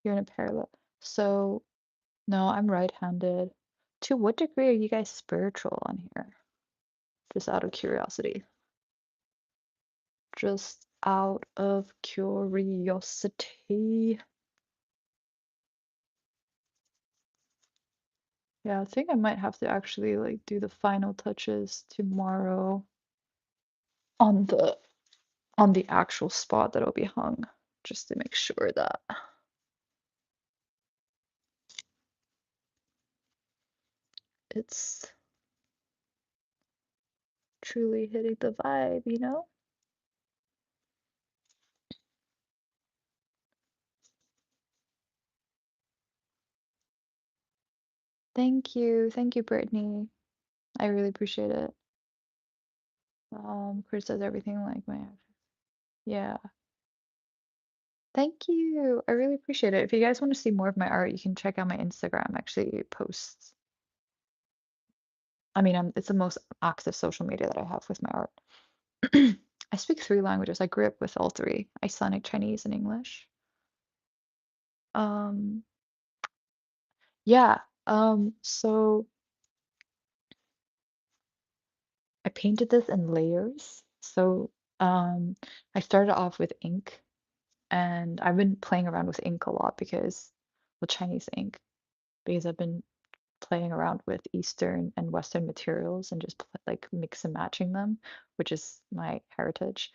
You're in a parallel. So, no, I'm right-handed. To what degree are you guys spiritual on here? Just out of curiosity. Just out of curiosity. Yeah, I think I might have to actually like do the final touches tomorrow on the actual spot that'll be hung, just to make sure that it's truly hitting the vibe, you know? Thank you, Brittany. I really appreciate it. Chris does everything like my yeah. Thank you. I really appreciate it. If you guys want to see more of my art, you can check out my Instagram. Actually, posts. I mean, it's the most active social media that I have with my art. I speak three languages. I grew up with all three, Icelandic, Chinese, and English. Um, yeah. So I painted this in layers. So I started off with ink, and I've been playing around with ink a lot with Chinese ink, because I've been playing around with Eastern and Western materials and just like mix and matching them, which is my heritage.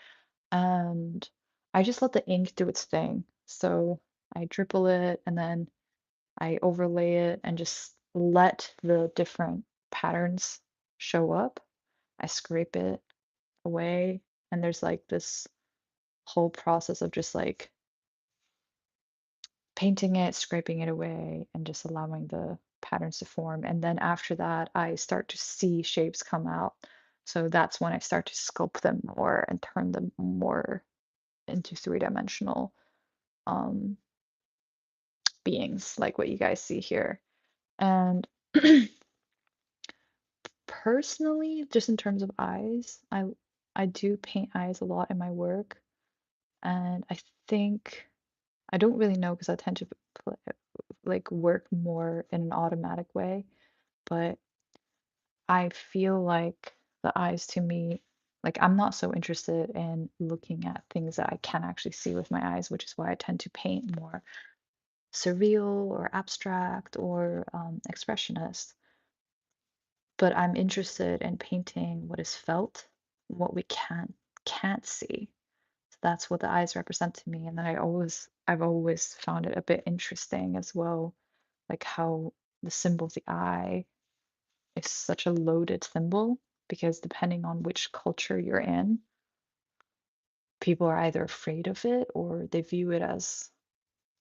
And I just let the ink do its thing. So I dribble it and then I overlay it and just let the different patterns show up. I scrape it away, and there's like this whole process of just like painting it, scraping it away, and just allowing the patterns to form. And then after that, I start to see shapes come out. So that's when I start to sculpt them more and turn them more into three-dimensional um, beings, like what you guys see here. And personally, just in terms of eyes, I do paint eyes a lot in my work, and I think I don't really know because I tend to like work more in an automatic way, but I feel like the eyes to me, like I'm not so interested in looking at things that I can actually see with my eyes, which is why I tend to paint more surreal or abstract or expressionist. But I'm interested in painting what is felt, what we can't see. So that's what the eyes represent to me. And then I've always found it a bit interesting as well, like how the symbol of the eye is such a loaded symbol because depending on which culture you're in, people are either afraid of it or they view it as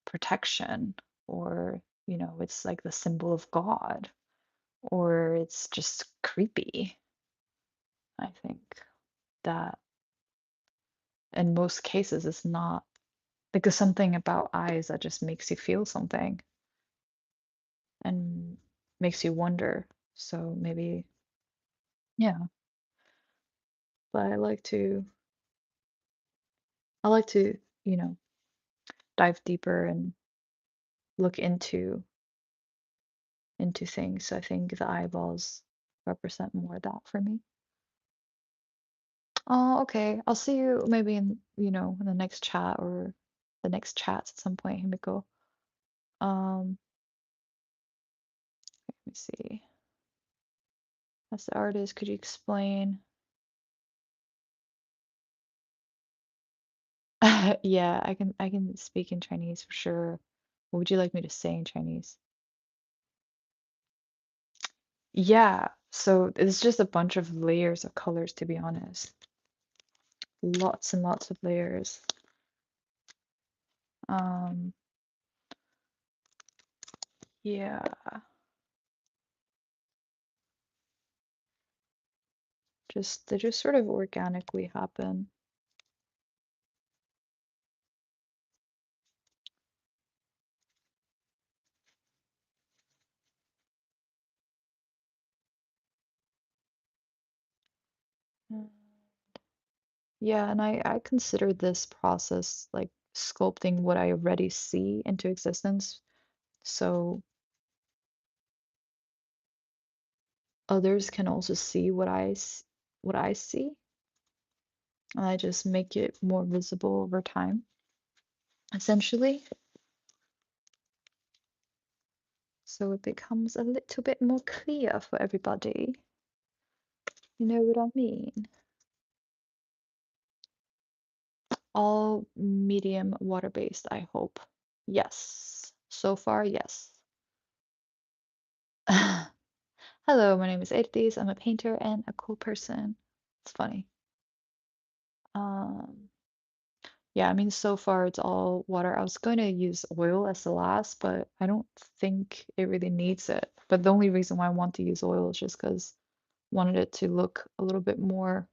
protection or, it's like the symbol of God or it's just creepy. I think that in most cases it's not like there's something about eyes that just makes you feel something and makes you wonder. So maybe, yeah, but I like to, you know, dive deeper and look into things. So I think the eyeballs represent more of that for me. Oh, okay. I'll see you maybe in the next chat or the next chats at some point, Himiko. Let me see. As the artist, could you explain? Yeah, I can speak in Chinese for sure. What would you like me to say in Chinese? Yeah, so it's just a bunch of layers of colors, to be honest. Lots and lots of layers. Um, yeah, they just sort of organically happen. Mm. Yeah, and I consider this process like sculpting what I already see into existence, so others can also see what I see, and I just make it more visible over time, essentially, so it becomes a little bit more clear for everybody. You know what I mean? All medium water-based, I hope. Yes. So far, yes. Hello, my name is Eirdís. I'm a painter and a cool person. It's funny. Um, yeah, I mean, so far it's all water. I was going to use oil as the last, but I don't think it really needs it. But the only reason why I want to use oil is just because I wanted it to look a little bit more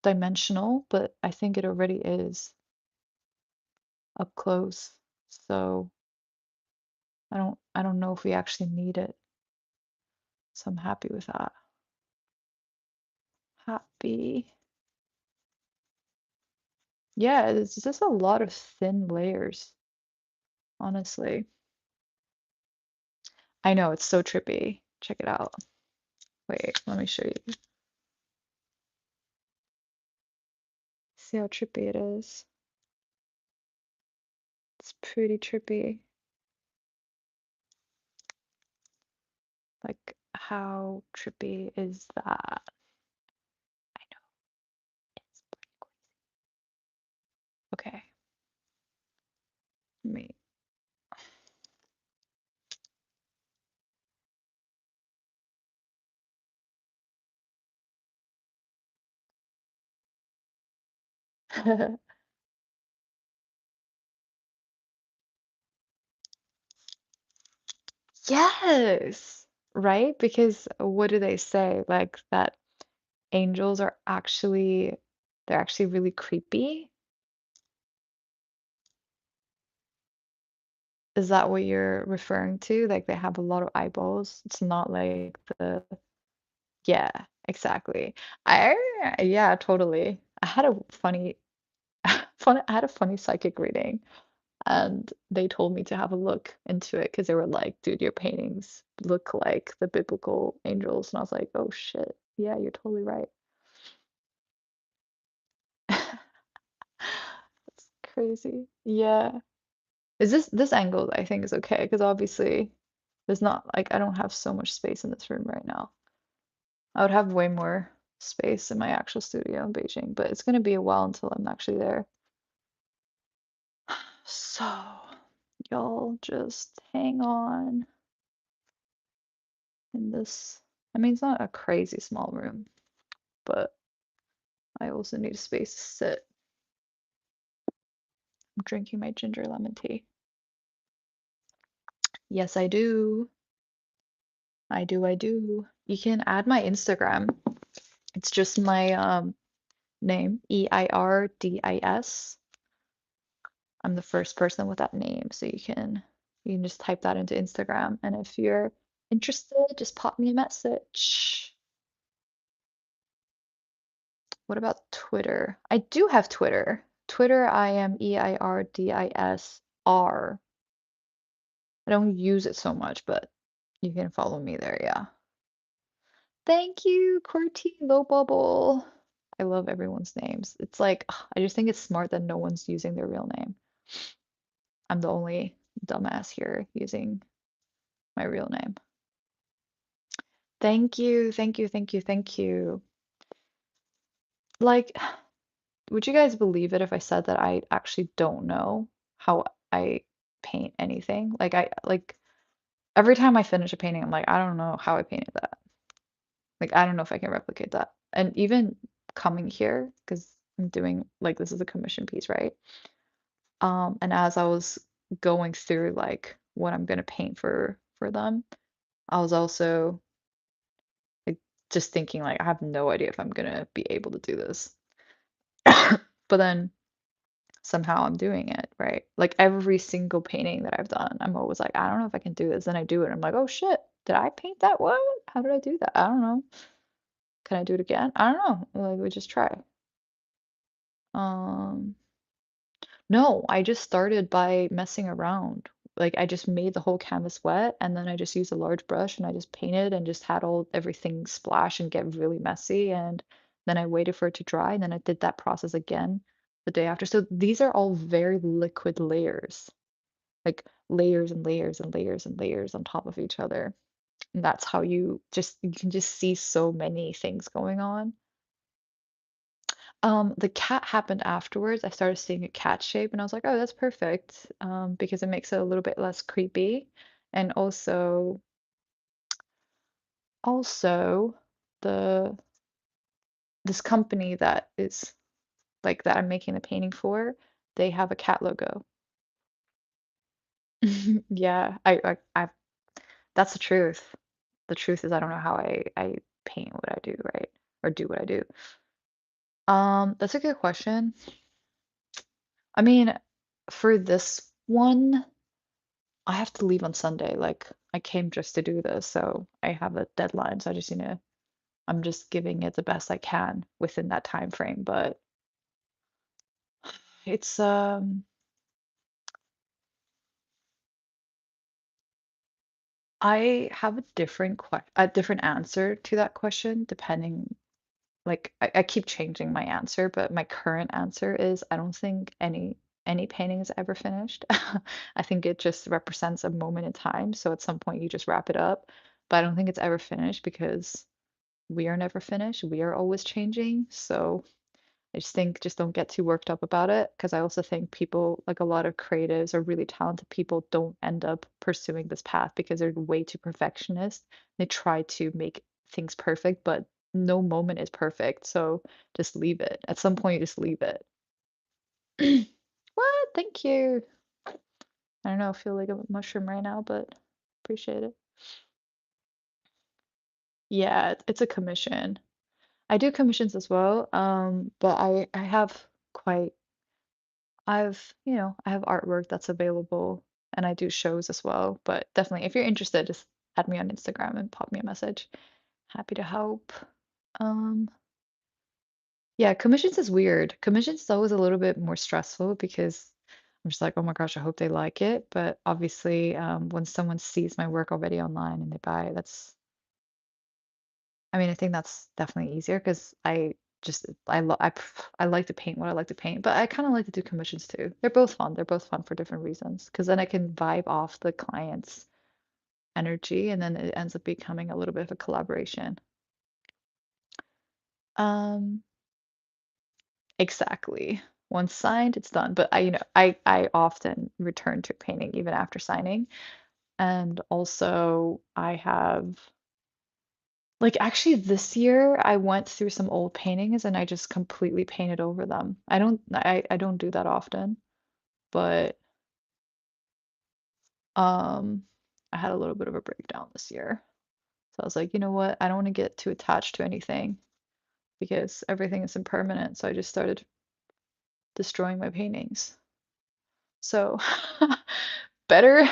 dimensional, but I think it already is up close. So I don't know if we actually need it. So I'm happy with that. Happy. Yeah, it's just a lot of thin layers, honestly. I know it's so trippy. Check it out. Wait, let me show you. See how trippy it is? It's pretty trippy. Like, how trippy is that? I know it's pretty cool. Okay, let me. Yes, right? Because what do they say? Like that angels are actually they're actually really creepy. Is that what you're referring to? Like they have a lot of eyeballs. It's not like the yeah, exactly. I yeah, totally. I had a funny I had a funny psychic reading and they told me to have a look into it because they were like, dude, your paintings look like the biblical angels. And I was like, oh shit. Yeah, you're totally right. That's crazy. Yeah. Is this angle I think is okay because obviously there's not like I don't have so much space in this room right now. I would have way more space in my actual studio in Beijing, but it's gonna be a while until I'm actually there. So, y'all just hang on in this. I mean, it's not a crazy small room, but I also need a space to sit. I'm drinking my ginger lemon tea. Yes, I do. I do, I do. You can add my Instagram. It's just my name, Eirdis. I'm the first person with that name, so you can just type that into Instagram, and if you're interested, just pop me a message. What about Twitter? I do have Twitter. Twitter, I am Eirdisr. I don't use it so much, but you can follow me there, yeah. Thank you, Qwerty Low Bubble. I love everyone's names. It's like, I just think it's smart that no one's using their real name. I'm the only dumbass here using my real name. Thank you, thank you, thank you, thank you. Like, would you guys believe it if I said that I actually don't know how I paint anything? Like every time I finish a painting, I'm like, I don't know how I painted that. Like, I don't know if I can replicate that. And even coming here, because I'm doing like this is a commission piece, right? And as I was going through like what I'm gonna paint for them, I was also like just thinking like I have no idea if I'm gonna be able to do this. But then somehow I'm doing it, right? Like every single painting that I've done, I'm always like, I don't know if I can do this. And I do it. I'm like, oh shit, did I paint that? What? How did I do that? I don't know. Can I do it again? I don't know. Like we just try. Um, no, I just started by messing around. Like I just made the whole canvas wet and then I just used a large brush and I just painted and just had all everything splash and get really messy and then I waited for it to dry and then I did that process again the day after. So these are all very liquid layers, like layers and layers and layers and layers on top of each other. And that's how you can just see so many things going on. The cat happened afterwards. I started seeing a cat shape and I was like, oh, that's perfect. Because it makes it a little bit less creepy. And also the this company that is like that I'm making the painting for, they have a cat logo. Yeah, I that's the truth. The truth is I don't know how I paint what I do, right? Or do what I do. That's a good question. I mean, for this one, I have to leave on Sunday. Like, I came just to do this, so I have a deadline. So I just, I'm just giving it the best I can within that time frame. But it's I have a different answer to that question depending. Like, I keep changing my answer, but my current answer is I don't think any painting is ever finished. I think it just represents a moment in time. So at some point you just wrap it up. But I don't think it's ever finished because we are never finished. We are always changing. So I just think just don't get too worked up about it because I also think people, like a lot of creatives or really talented people, don't end up pursuing this path because they're way too perfectionist. They try to make things perfect, but no moment is perfect. So just leave it. At some point, you just leave it. What? Thank you. I don't know, I feel like a mushroom right now, but appreciate it. Yeah, it's a commission. I do commissions as well, but I have quite I have artwork that's available and I do shows as well. But definitely, if you're interested, just add me on Instagram and pop me a message. Happy to help. Um, yeah, commissions is weird. Commissions is always a little bit more stressful because I'm just like, oh my gosh, I hope they like it. But obviously, when someone sees my work already online and they buy it, I mean, I think that's definitely easier because I like to paint what I like to paint, but I kind of like to do commissions too. They're both fun. They're both fun for different reasons because then I can vibe off the client's energy and then it ends up becoming a little bit of a collaboration. Um, exactly. Once signed, it's done. But I often return to painting even after signing. And also I have like actually this year I went through some old paintings and I just completely painted over them. I don't do that often, but um I had a little bit of a breakdown this year. So I was like, you know what? I don't want to get too attached to anything because everything is impermanent. So I just started destroying my paintings. So better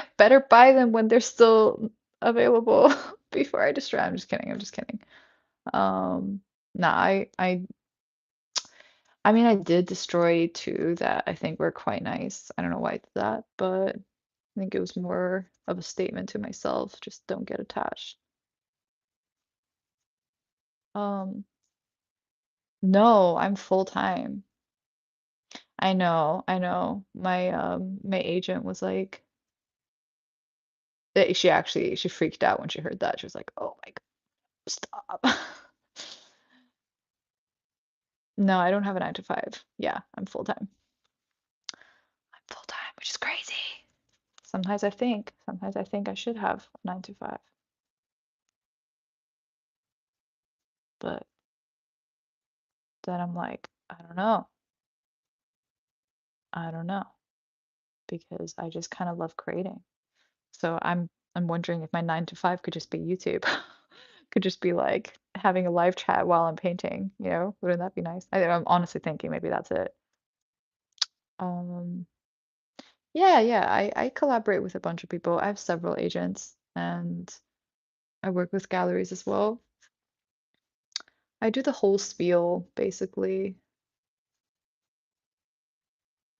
buy them when they're still available before I destroy. I'm just kidding. I'm just kidding. Nah, I mean, I did destroy two that I think were quite nice. I don't know why I did that, but I think it was more of a statement to myself. Just don't get attached. Um, no, I'm full time. I know, I know. My agent was like, she freaked out when she heard that. She was like, "Oh my God, stop." No, I don't have a 9 to 5. Yeah, I'm full time. I'm full time, which is crazy. Sometimes I think I should have a 9 to 5, but then I'm like, I don't know. I don't know because I just kind of love creating. So I'm wondering if my 9 to 5 could just be YouTube. Could just be like having a live chat while I'm painting, you know? Wouldn't that be nice? I'm honestly thinking maybe that's it. Um, yeah, yeah, I collaborate with a bunch of people. I have several agents and I work with galleries as well. I do the whole spiel, basically.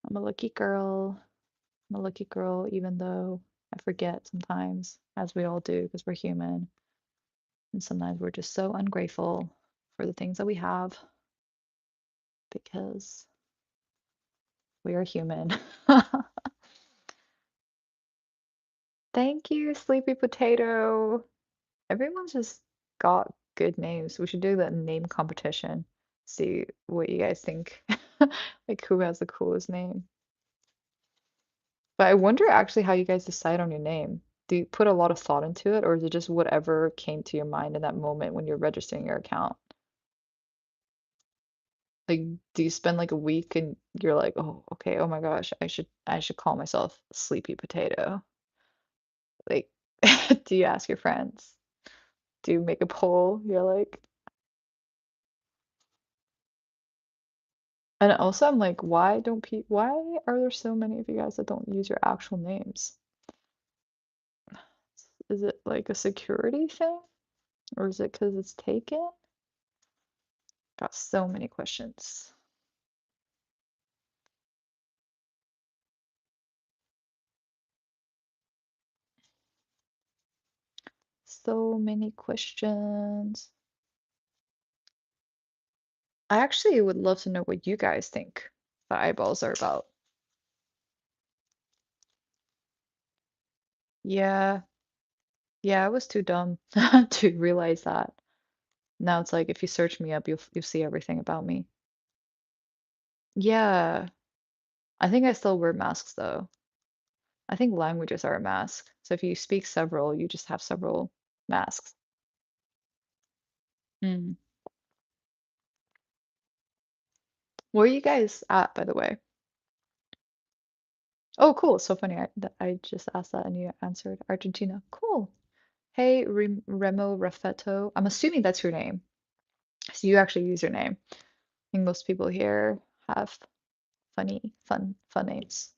I'm a lucky girl. I'm a lucky girl, even though I forget sometimes, as we all do, because we're human. And sometimes we're just so ungrateful for the things that we have because we are human. Thank you, Sleepy Potato. Everyone's just got good names. We should do that name competition. See what you guys think. Like who has the coolest name. But I wonder actually how you guys decide on your name. Do you put a lot of thought into it, or is it just whatever came to your mind in that moment when you're registering your account? Like, do you spend like a week and you're like, oh, okay, oh my gosh, I should call myself Sleepy Potato. Like, do you ask your friends? Do you make a poll? You're like, and also I'm like, why are there so many of you guys that don't use your actual names? Is it like a security thing? Or is it because it's taken? Got so many questions. So many questions. I actually would love to know what you guys think the eyeballs are about. Yeah, yeah, I was too dumb to realize that. Now it's like if you search me up, you'll see everything about me. Yeah, I think I still wear masks though. I think languages are a mask. So if you speak several, you just have several masks. Mm. Where are you guys at, by the way? Oh, cool. So funny. I just asked that and you answered Argentina. Cool. Hey, Remo Raffetto. I'm assuming that's your name. So you actually use your name. I think most people here have fun names.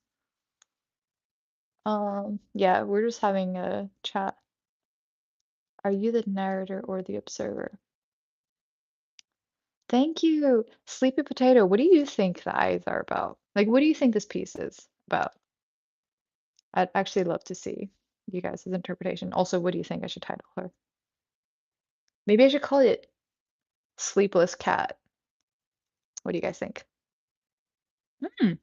Yeah, we're just having a chat. Are you the narrator or the observer? Thank you. Sleepy Potato, what do you think the eyes are about? Like, what do you think this piece is about? I'd actually love to see you guys' interpretation. Also, what do you think I should title her? Maybe I should call it Sleepless Cat. What do you guys think? Hmm,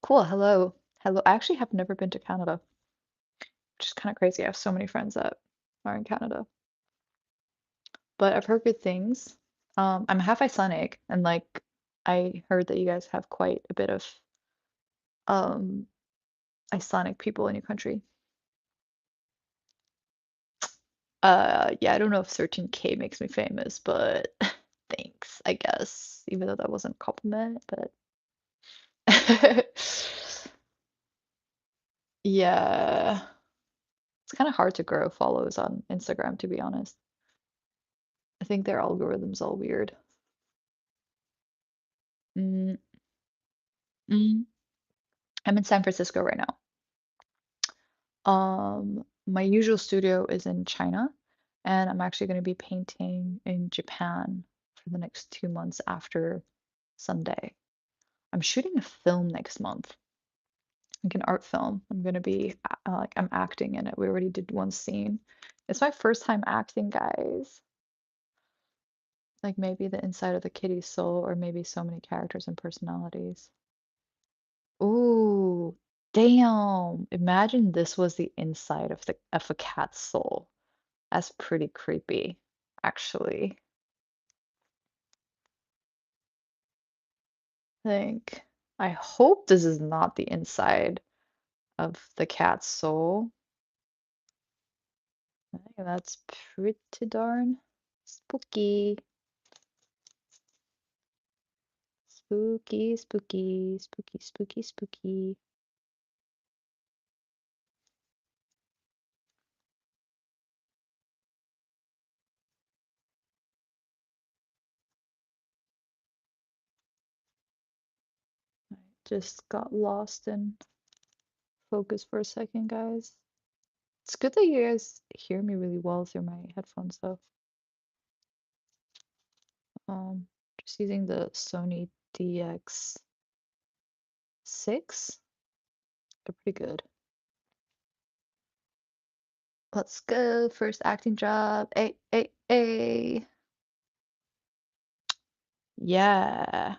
cool. Hello. Hello. I actually have never been to Canada, which is kind of crazy. I have so many friends that are in Canada, but I've heard good things. I'm half Icelandic, and like I heard that you guys have quite a bit of um Icelandic people in your country. Yeah, I don't know if 13K makes me famous, but thanks, I guess, even though that wasn't a compliment, but yeah, it's kind of hard to grow follows on Instagram, to be honest. I think their algorithm's all weird. Mm, mm. I'm in San Francisco right now. My usual studio is in China, and I'm actually going to be painting in Japan for the next 2 months after Sunday. I'm shooting a film next month, like an art film. I'm gonna be like I'm acting in it. We already did one scene. It's my first time acting, guys. Like maybe the inside of the kitty's soul, or maybe so many characters and personalities. Ooh, damn. Imagine this was the inside of a cat's soul. That's pretty creepy, actually. Think. I hope this is not the inside of the cat's soul. I think that's pretty darn spooky. Spooky, spooky, spooky, spooky, spooky. I just got lost in focus for a second, guys. It's good that you guys hear me really well through my headphones, though. Just using the Sony DX6. They're pretty good. Let's go. First acting job. Hey, hey, hey. Yeah.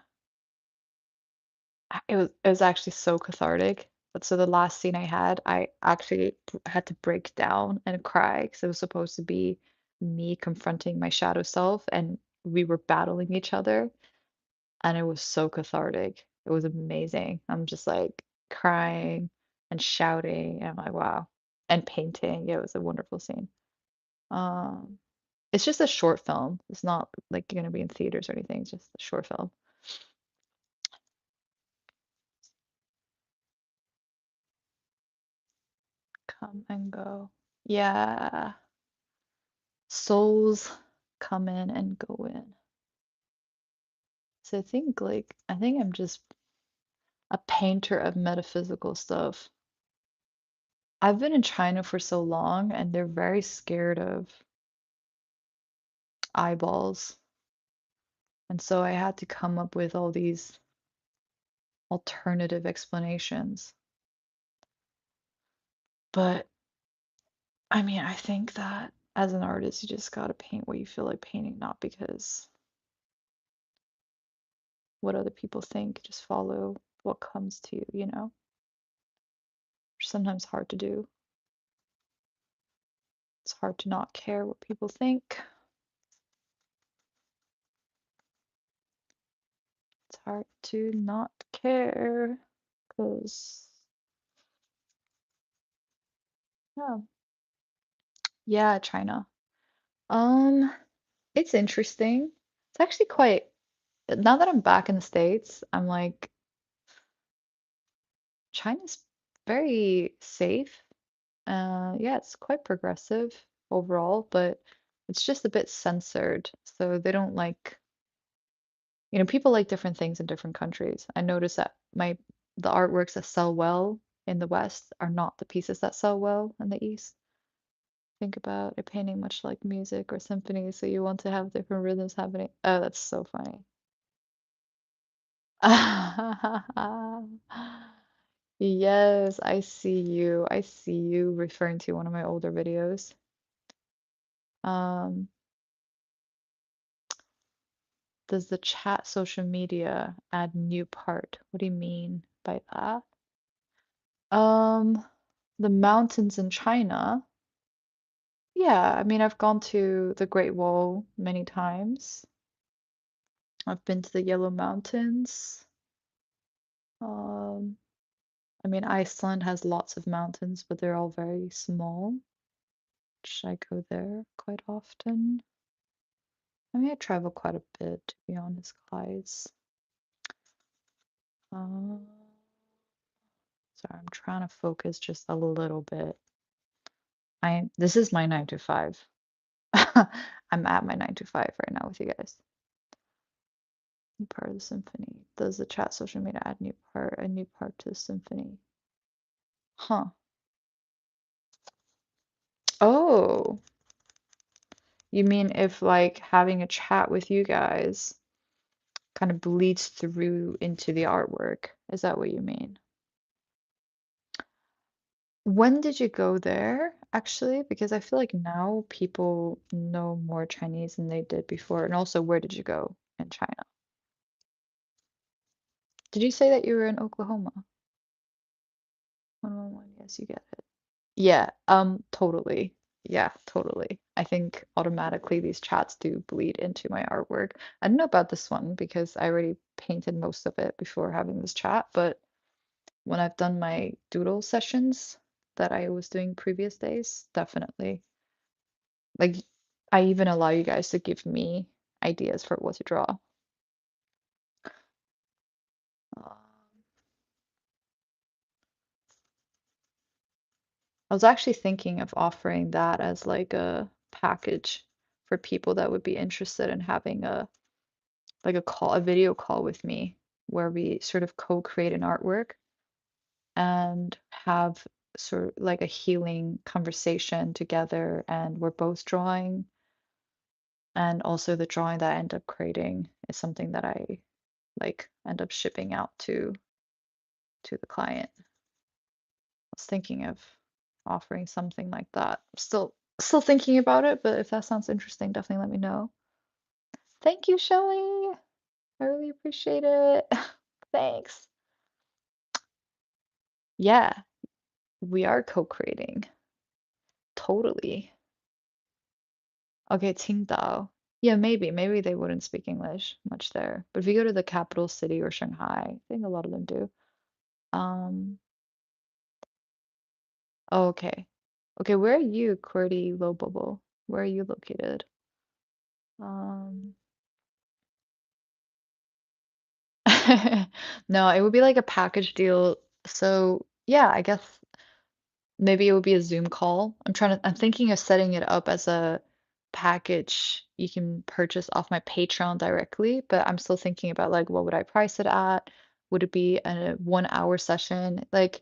It was actually so cathartic. But so the last scene I had, I actually had to break down and cry because it was supposed to be me confronting my shadow self, and we were battling each other, and it was so cathartic. It was amazing. I'm just like crying and shouting, and I'm like, wow, and painting. It was a wonderful scene. Um, it's just a short film. It's not like gonna be in theaters or anything. It's just a short film. Come and go. Yeah. Souls come in and go in. So I think I'm just a painter of metaphysical stuff. I've been in China for so long and they're very scared of eyeballs. And so I had to come up with all these alternative explanations. But I mean, I think that as an artist, you just gotta paint what you feel like painting, not because what other people think. Just follow what comes to you, Which is sometimes hard to do. It's hard to not care what people think. It's hard to not care because, yeah, yeah, China. Um, it's interesting. It's actually now that I'm back in the States, I'm like China's very safe. Yeah, it's quite progressive overall, but it's just a bit censored. So they don't like, people like different things in different countries. I noticed that the artworks that sell well in the West are not the pieces that sell well in the East. Think about a painting much like music or symphony, so you want to have different rhythms happening. Oh, that's so funny. Yes, I see you. I see you referring to one of my older videos. Um, does the chat social media add new part? What do you mean by that? Um, the mountains in China. Yeah, I mean, I've gone to the Great Wall many times. I've been to the Yellow Mountains. Um, I mean, Iceland has lots of mountains, but they're all very small. Should I go there quite often? I mean, I travel quite a bit, to be honest, guys. Uh, sorry, I'm trying to focus just a little bit. This is my 9 to 5. I'm at my 9 to 5 right now with you guys. New part of the symphony. Does the chat social media add a new part to the symphony? Huh. Oh, you mean if like having a chat with you guys kind of bleeds through into the artwork? Is that what you mean? When did you go there, actually? Because I feel like now people know more Chinese than they did before. And also, where did you go in China? Did you say that you were in Oklahoma? 111, yes, you get it. Yeah, totally. Yeah, totally. I think automatically these chats do bleed into my artwork. I don't know about this one because I already painted most of it before having this chat, but when I've done my doodle sessions that I was doing previous days, definitely. Like, I even allow you guys to give me ideas for what to draw. Um, I was actually thinking of offering that as like a package for people that would be interested in having a video call with me where we sort of co-create an artwork and have sort of like a healing conversation together, and we're both drawing, and also the drawing that I end up creating is something that I like end up shipping out to the client. I was thinking of offering something like that. Still thinking about it, but if that sounds interesting, definitely let me know. Thank you, Shelly. I really appreciate it. Thanks. Yeah, we are co-creating. Totally. Okay, Qingdao. Yeah, maybe they wouldn't speak English much there. But if you go to the capital city or Shanghai, I think a lot of them do. Um, oh, okay. Okay, where are you, QWERTY Low Bubble? Where are you located? Um, no, it would be like a package deal. So yeah, I guess maybe it would be a Zoom call. I'm thinking of setting it up as a package you can purchase off my Patreon directly, but I'm still thinking about like what would I price it at? Would it be a 1 hour session? Like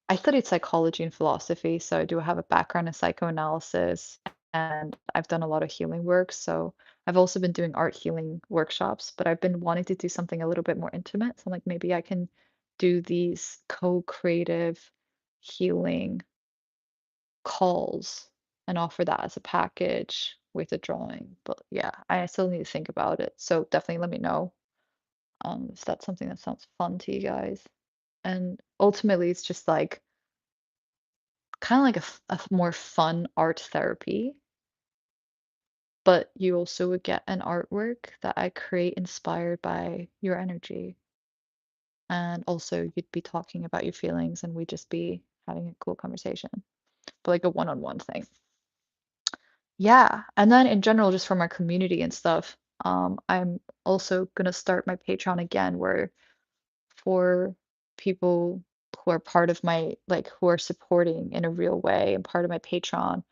I studied psychology and philosophy, so I do have a background in psychoanalysis and I've done a lot of healing work. So I've also been doing art healing workshops, but I've been wanting to do something a little bit more intimate. So I'm like, maybe I can do these co-creative healing calls and offer that as a package with a drawing. But yeah, I still need to think about it. So definitely let me know if that's something that sounds fun to you guys. And ultimately, it's just like kind of like a more fun art therapy, but you also would get an artwork that I create inspired by your energy. And also, you'd be talking about your feelings, and we'd just be having a cool conversation, but like a one-on-one thing. Yeah, and then in general, just from our community and stuff, I'm also gonna start my Patreon again, where for people who are part of my like who are supporting in a real way and part of my Patreon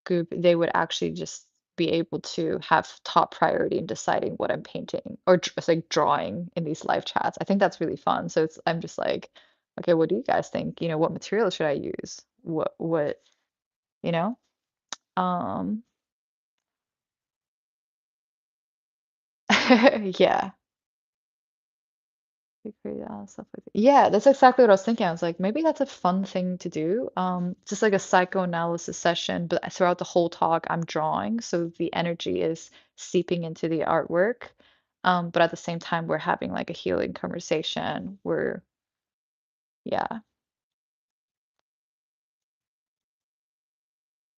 group, they would actually just be able to have top priority in deciding what I'm painting or it's like drawing in these live chats. I think that's really fun. So it's I'm just like, okay, what do you guys think? You know, what material should I use? What, you know? Um yeah. We create all stuff like that. Yeah, that's exactly what I was thinking. I was like, maybe that's a fun thing to do. Just like a psychoanalysis session, but throughout the whole talk, I'm drawing, so the energy is seeping into the artwork. But at the same time, we're having like a healing conversation. Yeah.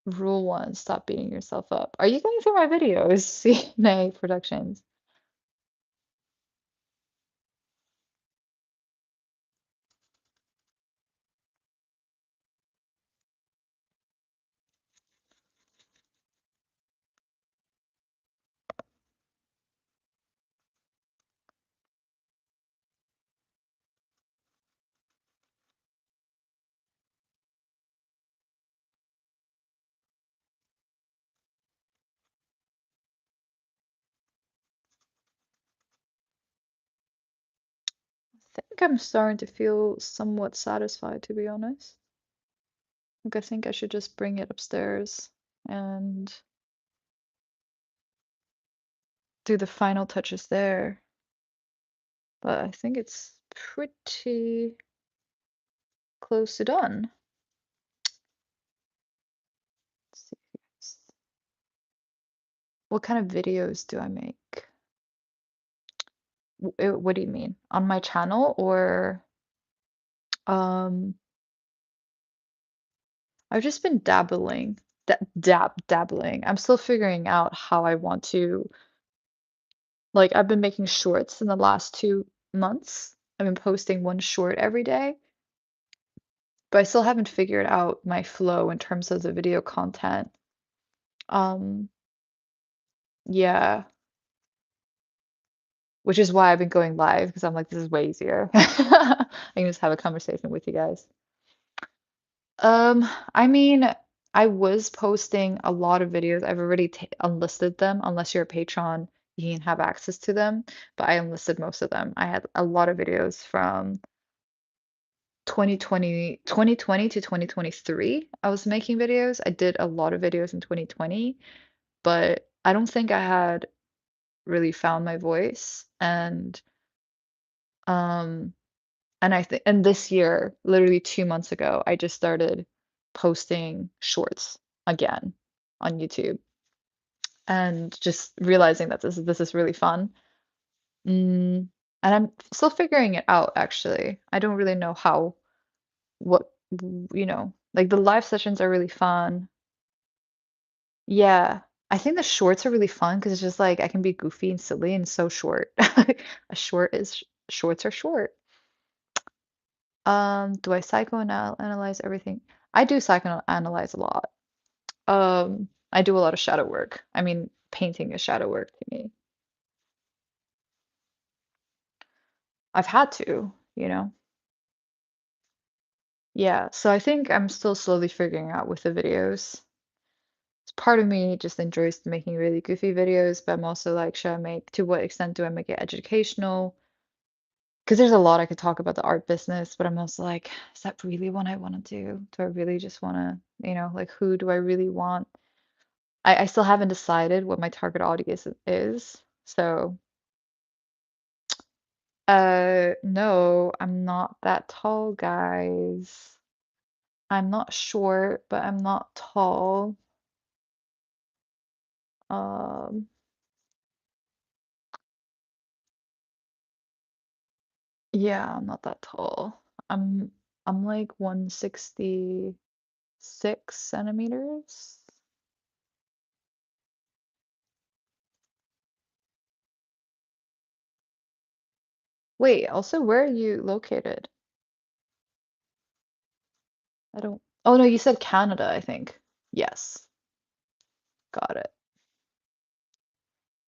Rule one, stop beating yourself up. Are you going through my videos? CNA Productions. I think I'm starting to feel somewhat satisfied, to be honest. Like, I think I should just bring it upstairs and do the final touches there. But I think it's pretty close to done. Let's see guys. What kind of videos do I make? What do you mean? On my channel or um I've just been dabbling. Dabbling. I'm still figuring out how I want to like I've been making shorts in the last 2 months. I've been posting one short every day, but I still haven't figured out my flow in terms of the video content. Um, yeah, which is why I've been going live because I'm like, this is way easier. I can just have a conversation with you guys. I mean, I was posting a lot of videos. I've already unlisted them. Unless you're a patron, you can have access to them. But I unlisted most of them. I had a lot of videos from 2020 to 2023. I was making videos. I did a lot of videos in 2020, but I don't think I had really found my voice. Um, and I think, and this year, literally 2 months ago, I just started posting shorts again on YouTube and just realizing that this is really fun. Mm, and I'm still figuring it out, actually. I don't really know what, like the live sessions are really fun. Yeah. I think the shorts are really fun because it's just like I can be goofy and silly and so short. A short is shorts are short. Do I psychoanalyze everything? I do psychoanalyze a lot. I do a lot of shadow work. I mean, painting is shadow work to me. I've had to, you know? Yeah, so I think I'm still slowly figuring out with the videos. Part of me just enjoys making really goofy videos, but I'm also like, to what extent do I make it educational? Because there's a lot I could talk about the art business, but I'm also like, is that really what I want to do? Do I really just want to, like, who do I really want? I still haven't decided what my target audience is. So, no, I'm not that tall, guys. I'm not short, but I'm not tall. Um, yeah, I'm not that tall. I'm I'm like 166 centimeters. Wait, also, where are you located? I don't. Oh no, you said Canada, I think. Yes, got it.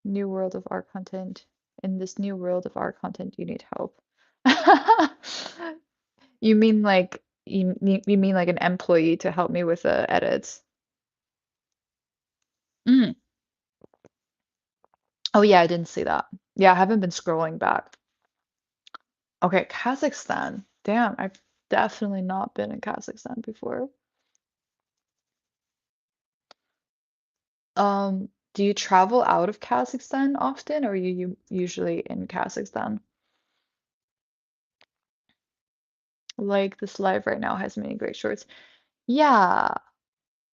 New world of art content. In this new world of art content, you need help. You mean like you mean like an employee to help me with the edits? Mm. Oh yeah, I didn't see that. Yeah, I haven't been scrolling back. Okay, Kazakhstan. Damn, I've definitely not been in Kazakhstan before. Do you travel out of Kazakhstan often, or are you usually in Kazakhstan? Like this live right now has many great shorts. Yeah.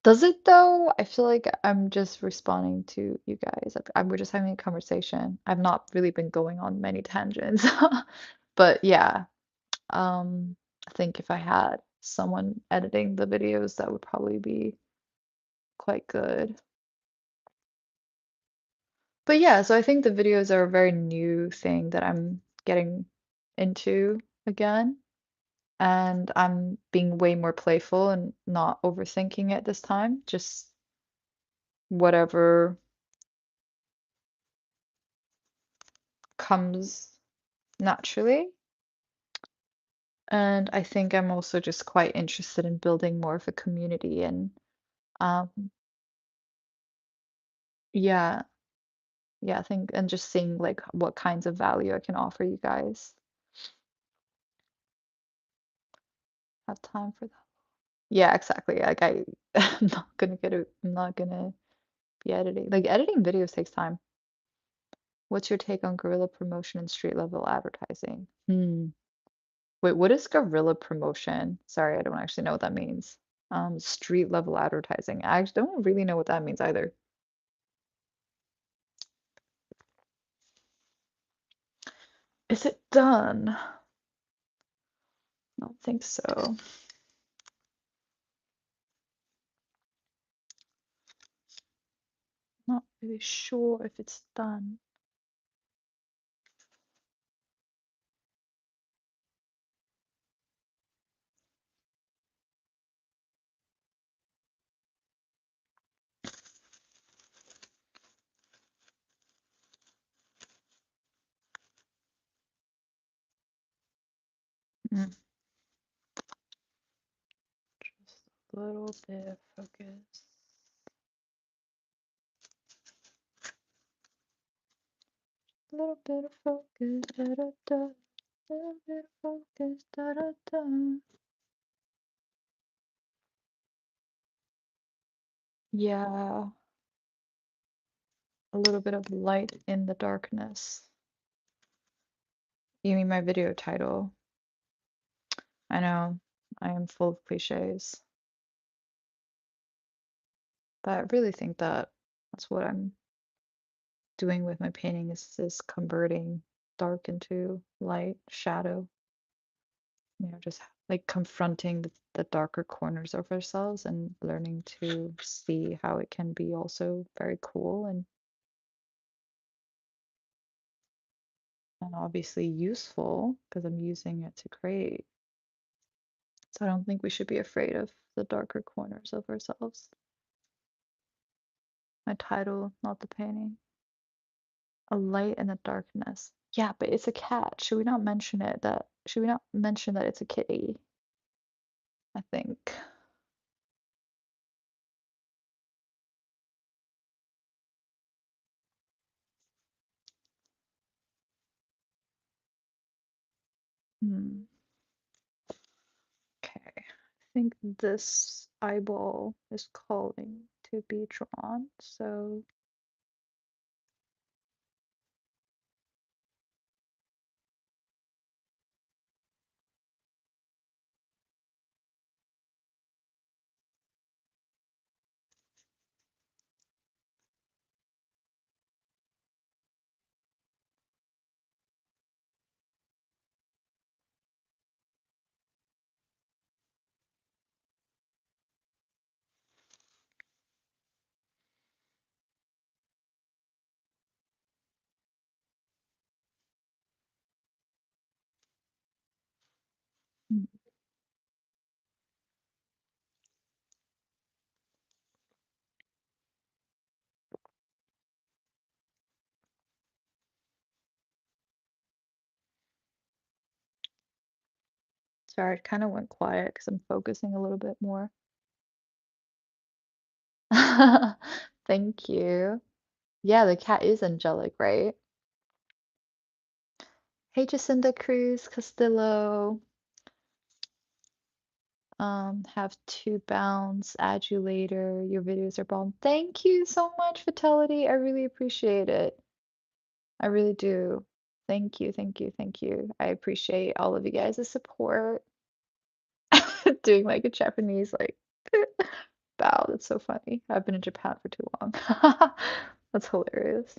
Does it though? I feel like I'm just responding to you guys. We're just having a conversation. I've not really been going on many tangents. But yeah, I think if I had someone editing the videos, that would probably be quite good. But yeah, so I think the videos are a very new thing that I'm getting into again. And I'm being way more playful and not overthinking it this time. Just whatever comes naturally. And I think I'm also just quite interested in building more of a community and um yeah, yeah, I think and just seeing like what kinds of value I can offer you guys. Have time for that. Yeah, exactly. Like I'm not gonna I'm not gonna be editing. Like editing videos takes time. What's your take on guerrilla promotion and street level advertising? Wait, what is guerrilla promotion? Sorry, I don't actually know what that means. Street level advertising. I don't really know what that means either. Is it done? I don't think so. Not really sure if it's done. Mm, just a little bit of focus. A little bit of focus. Da, da, da. Little bit of focus. Da, da, da. Yeah, a little bit of light in the darkness. You mean my video title? I know, I am full of cliches, but I really think that that's what I'm doing with my painting is converting dark into light, shadow, just like confronting the darker corners of ourselves and learning to see how it can be also very cool and obviously useful because I'm using it to create. So I don't think we should be afraid of the darker corners of ourselves. My title, not the painting. A light in the darkness. Yeah, but it's a cat. Should we not mention it that should we not mention that it's a kitty? I think. Hmm. Okay. I think this eyeball is calling to be drawn, so mm, Sorry, I kind of went quiet because I'm focusing a little bit more. Thank you. Yeah, the cat is angelic, right? Hey, Jacinda Cruz Castillo. Have 2 bounds. Add you later. Your videos are bomb. Thank you so much, Vitality. I really appreciate it. I really do. Thank you, thank you, thank you. I appreciate all of you guys' support. Doing like a Japanese like bow. That's so funny. I've been in Japan for too long. That's hilarious.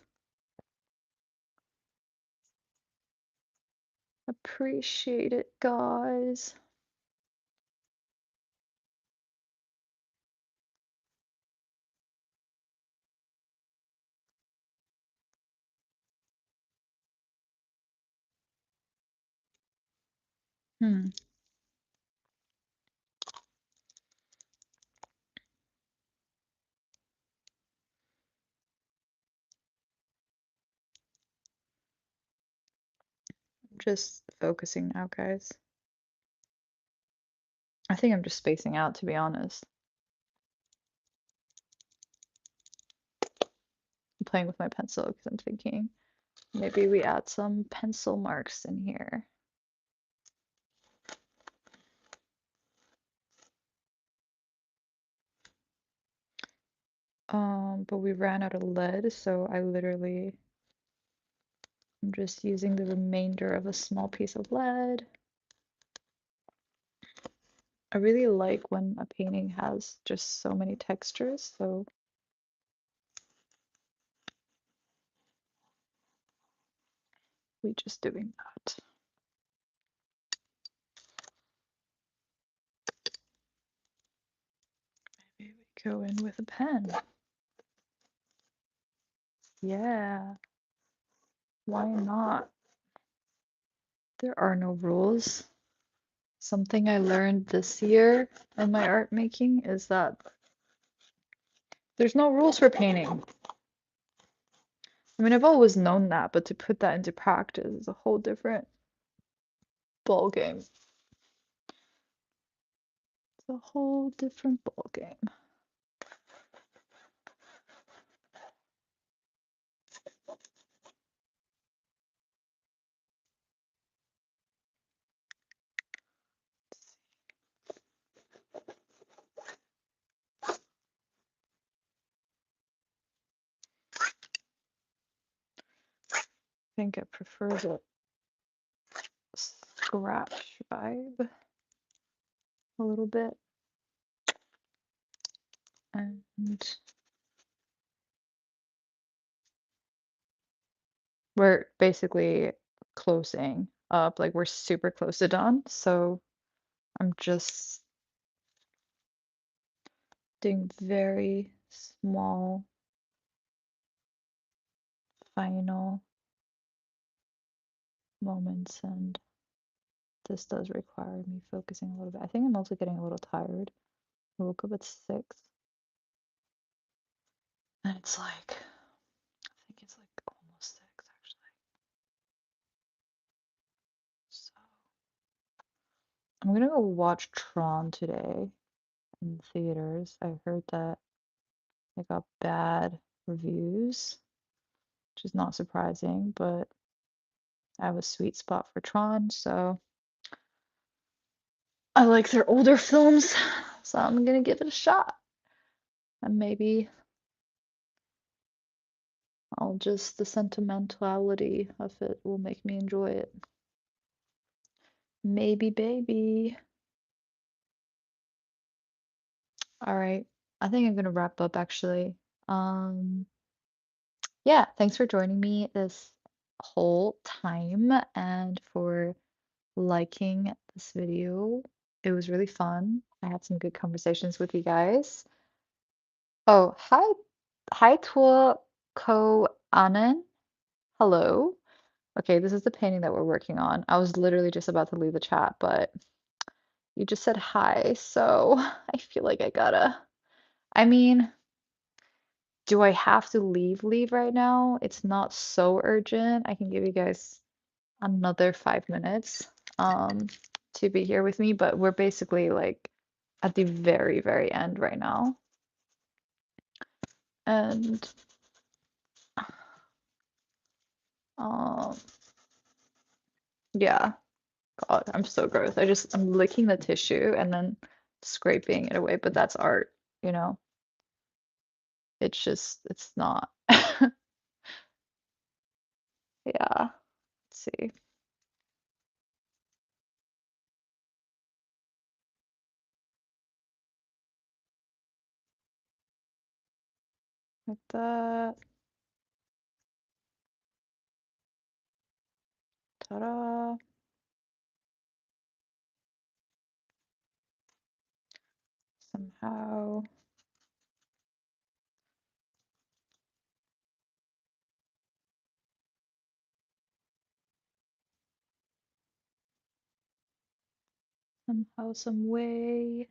Appreciate it, guys. Hmm. Just focusing now, guys. I think I'm just spacing out, to be honest. I'm playing with my pencil because I'm thinking maybe we add some pencil marks in here. But we ran out of lead, so I'm just using the remainder of a small piece of lead. I really like when a painting has just so many textures, so we just doing that. Maybe we go in with a pen. Yeah, why not? There are no rules. Something I learned this year in my art making is that there's no rules for painting. I mean, I've always known that, but to put that into practice is a whole different ball game. It's a whole different ball game. I think I prefer the scratch vibe a little bit. And we're basically closing up, like we're super close to done. So I'm just doing very small final moments, and this does require me focusing a little bit. I think I'm also getting a little tired. I woke up at 6, and it's like, I think it's like almost 6 actually. So I'm gonna go watch Tron today in theaters. I heard that it got bad reviews, which is not surprising, but I have a sweet spot for Tron, so I like their older films, so I'm gonna give it a shot. And maybe the sentimentality of it will make me enjoy it. Maybe, baby. All right. I think I'm gonna wrap up actually. Um, yeah, thanks for joining me this whole time and for liking this video. It was really fun. I had some good conversations with you guys. Oh, hi Tuo Ko Anen. Hello. Okay, this is the painting that we're working on. I was literally just about to leave the chat, but you just said hi, so I feel like I gotta. I mean, do I have to leave right now? It's not so urgent. I can give you guys another 5 minutes. Um, to be here with me, but we're basically like at the very, very end right now. And um yeah, God, I'm so gross. I'm licking the tissue and then scraping it away, but that's art, you know? It's just it's not. Yeah. Let's see. Like that. Ta-da. Somehow. Somehow, some way.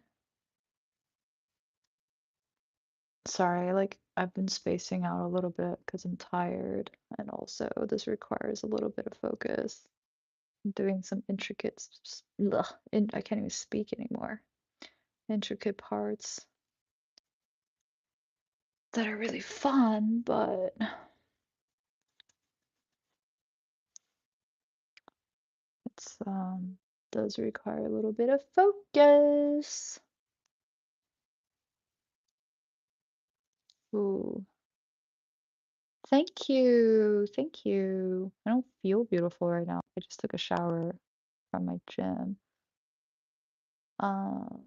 Sorry, like I've been spacing out a little bit because I'm tired, and also this requires a little bit of focus. I'm doing some intricate, I can't even speak anymore. Intricate parts that are really fun, but it's does require a little bit of focus. Ooh. Thank you. Thank you. I don't feel beautiful right now. I just took a shower from my gym. Um,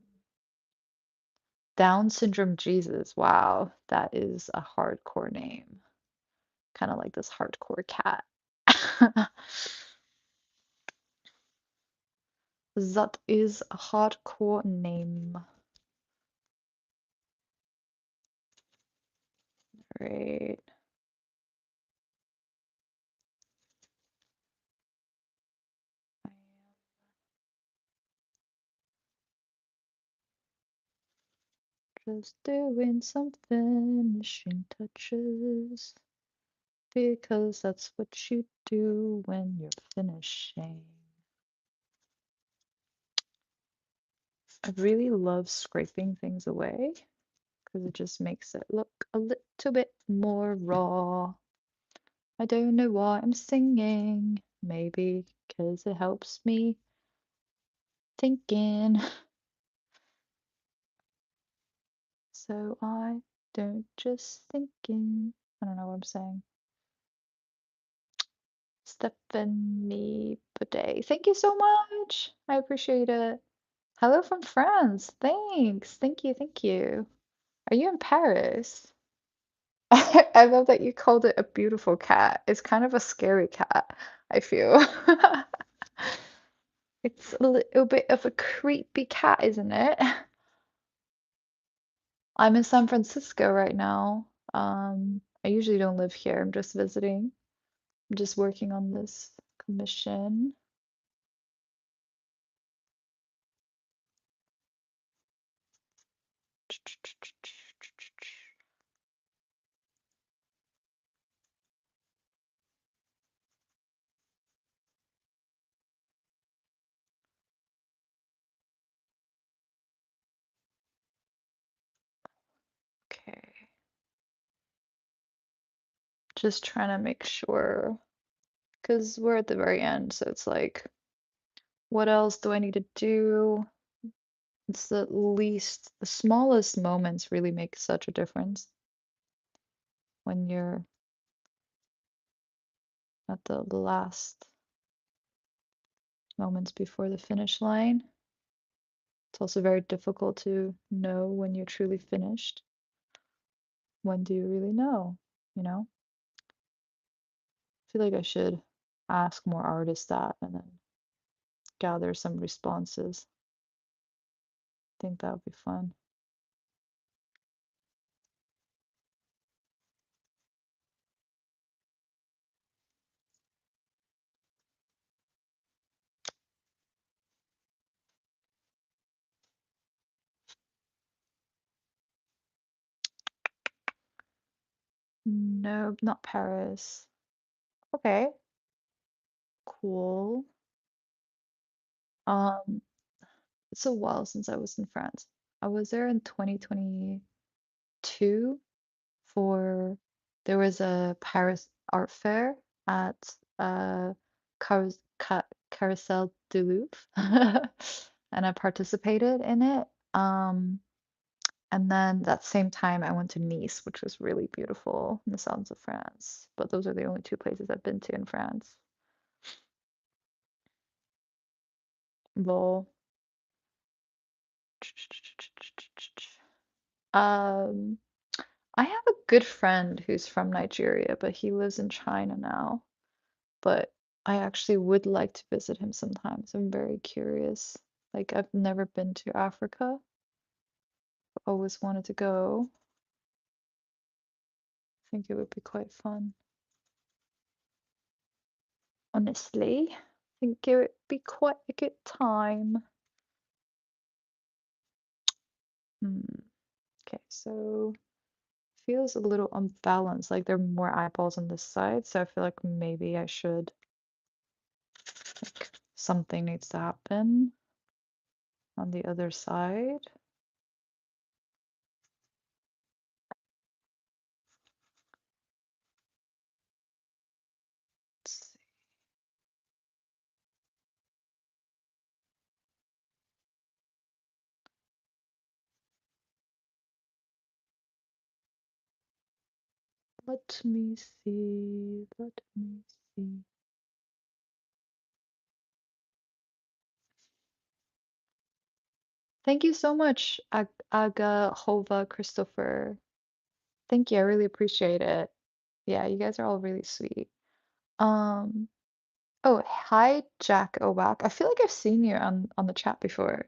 Down syndrome Jesus. Wow, that is a hardcore name. Kind of like this hardcore cat. That is a hardcore name. Right. I am just doing some finishing touches because that's what you do when you're finishing. I really love scraping things away because it just makes it look a little bit more raw. I don't know why I'm singing. Maybe because it helps me thinking. So I don't just thinking. I don't know what I'm saying. Stephanie Bidet. Thank you so much. I appreciate it. Hello from France. Thanks. Thank you. Thank you. Are you in Paris? I love that you called it a beautiful cat. It's kind of a scary cat, I feel. It's a little bit of a creepy cat, isn't it? I'm in San Francisco right now. I usually don't live here. I'm just visiting. I'm just working on this commission. Okay. Just trying to make sure, because we're at the very end, so it's like, what else do I need to do? It's the smallest moments really make such a difference when you're at the last moments before the finish line. It's also very difficult to know when you're truly finished. When do you really know? You know? I feel like I should ask more artists that and then gather some responses. I think that would be fun. No, not Paris. Okay, cool. it's a while since I was in France. I was there in 2022 for there was a Paris art fair at Carousel du Louvre, and I participated in it. Um, and then that same time, I went to Nice, which was really beautiful in the south of France. But those are the only two places I've been to in France. Lol. Um, I have a good friend who's from Nigeria, but he lives in China now. But I actually would like to visit him sometimes. I'm very curious. Like, I've never been to Africa, but always wanted to go. I think it would be quite fun. Honestly, I think it would be quite a good time. Hmm. Okay, so feels a little unbalanced. Like there are more eyeballs on this side, so I feel like maybe I should like something needs to happen on the other side. Let's see. Let me see. Let me see. Thank you so much, Agahova Christopher. Thank you. I really appreciate it. Yeah, you guys are all really sweet. Um, oh, hi, Jack Owack. I feel like I've seen you on the chat before,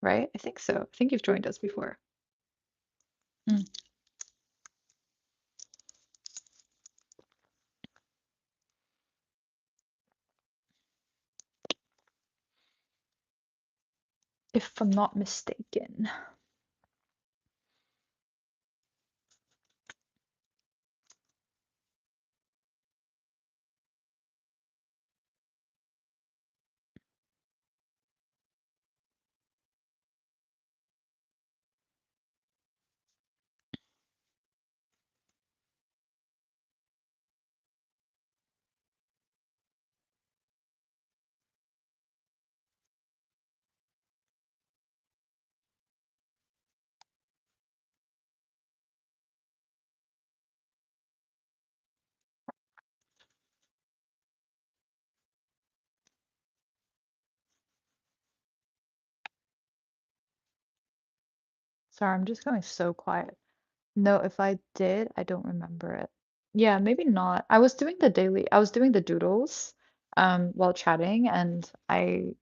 right? I think so. I think you've joined us before. Mm. If I'm not mistaken. Sorry, I'm just going so quiet. No, if I did, I don't remember it. Yeah, maybe not. I was doing the doodles while chatting and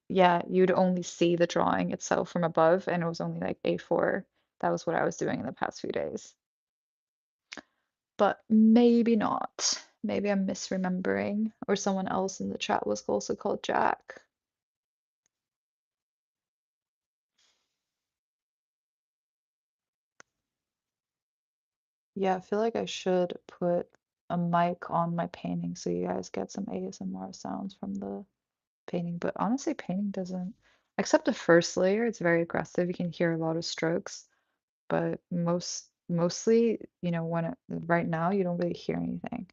yeah, you'd only see the drawing itself from above and it was only like A4. That was what I was doing in the past few days. But maybe not. Maybe I'm misremembering or someone else in the chat was also called Jack. Yeah, I feel like I should put a mic on my painting so you guys get some ASMR sounds from the painting. But honestly, painting doesn't, except the first layer, it's very aggressive. You can hear a lot of strokes, but mostly, right now, you don't really hear anything.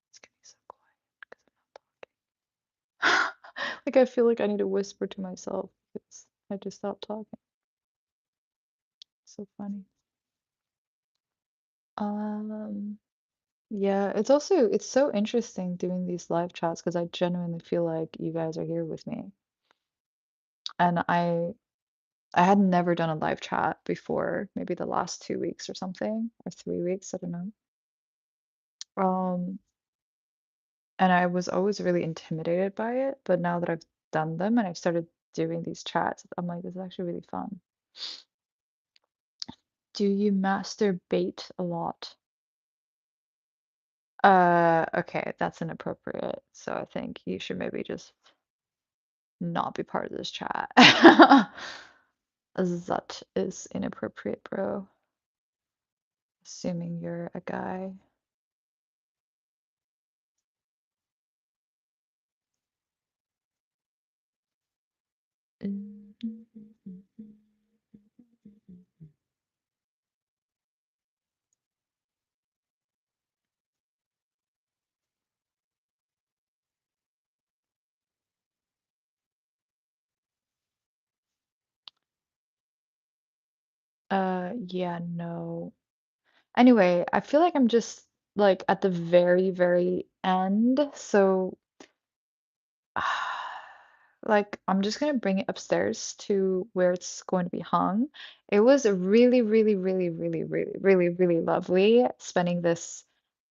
It's getting so quiet because I'm not talking. Like I feel like I need to whisper to myself because I just stopped talking. So funny. Um, yeah, it's so interesting doing these live chats because I genuinely feel like you guys are here with me. And I had never done a live chat before, maybe the last 2 weeks or something, or 3 weeks, I don't know. Um, and I was always really intimidated by it, but now that I've done them and I've started doing these chats. I'm like, this is actually really fun. Do you masturbate a lot? Okay, that's inappropriate. So I think you should maybe just not be part of this chat. That is inappropriate, bro. Assuming you're a guy. Yeah, no. Anyway, I feel like I'm just like at the very, very end. So like I'm just gonna bring it upstairs to where it's going to be hung. It was really, really, really, really, really, really, really lovely spending this,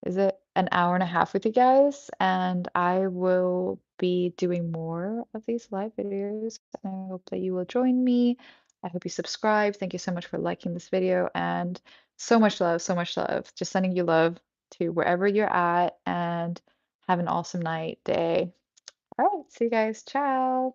is it an hour and a half with you guys? And I will be doing more of these live videos. And I hope that you will join me. I hope you subscribe. Thank you so much for liking this video and so much love, so much love. Just sending you love to wherever you're at and have an awesome night, day. All right, see you guys. Ciao.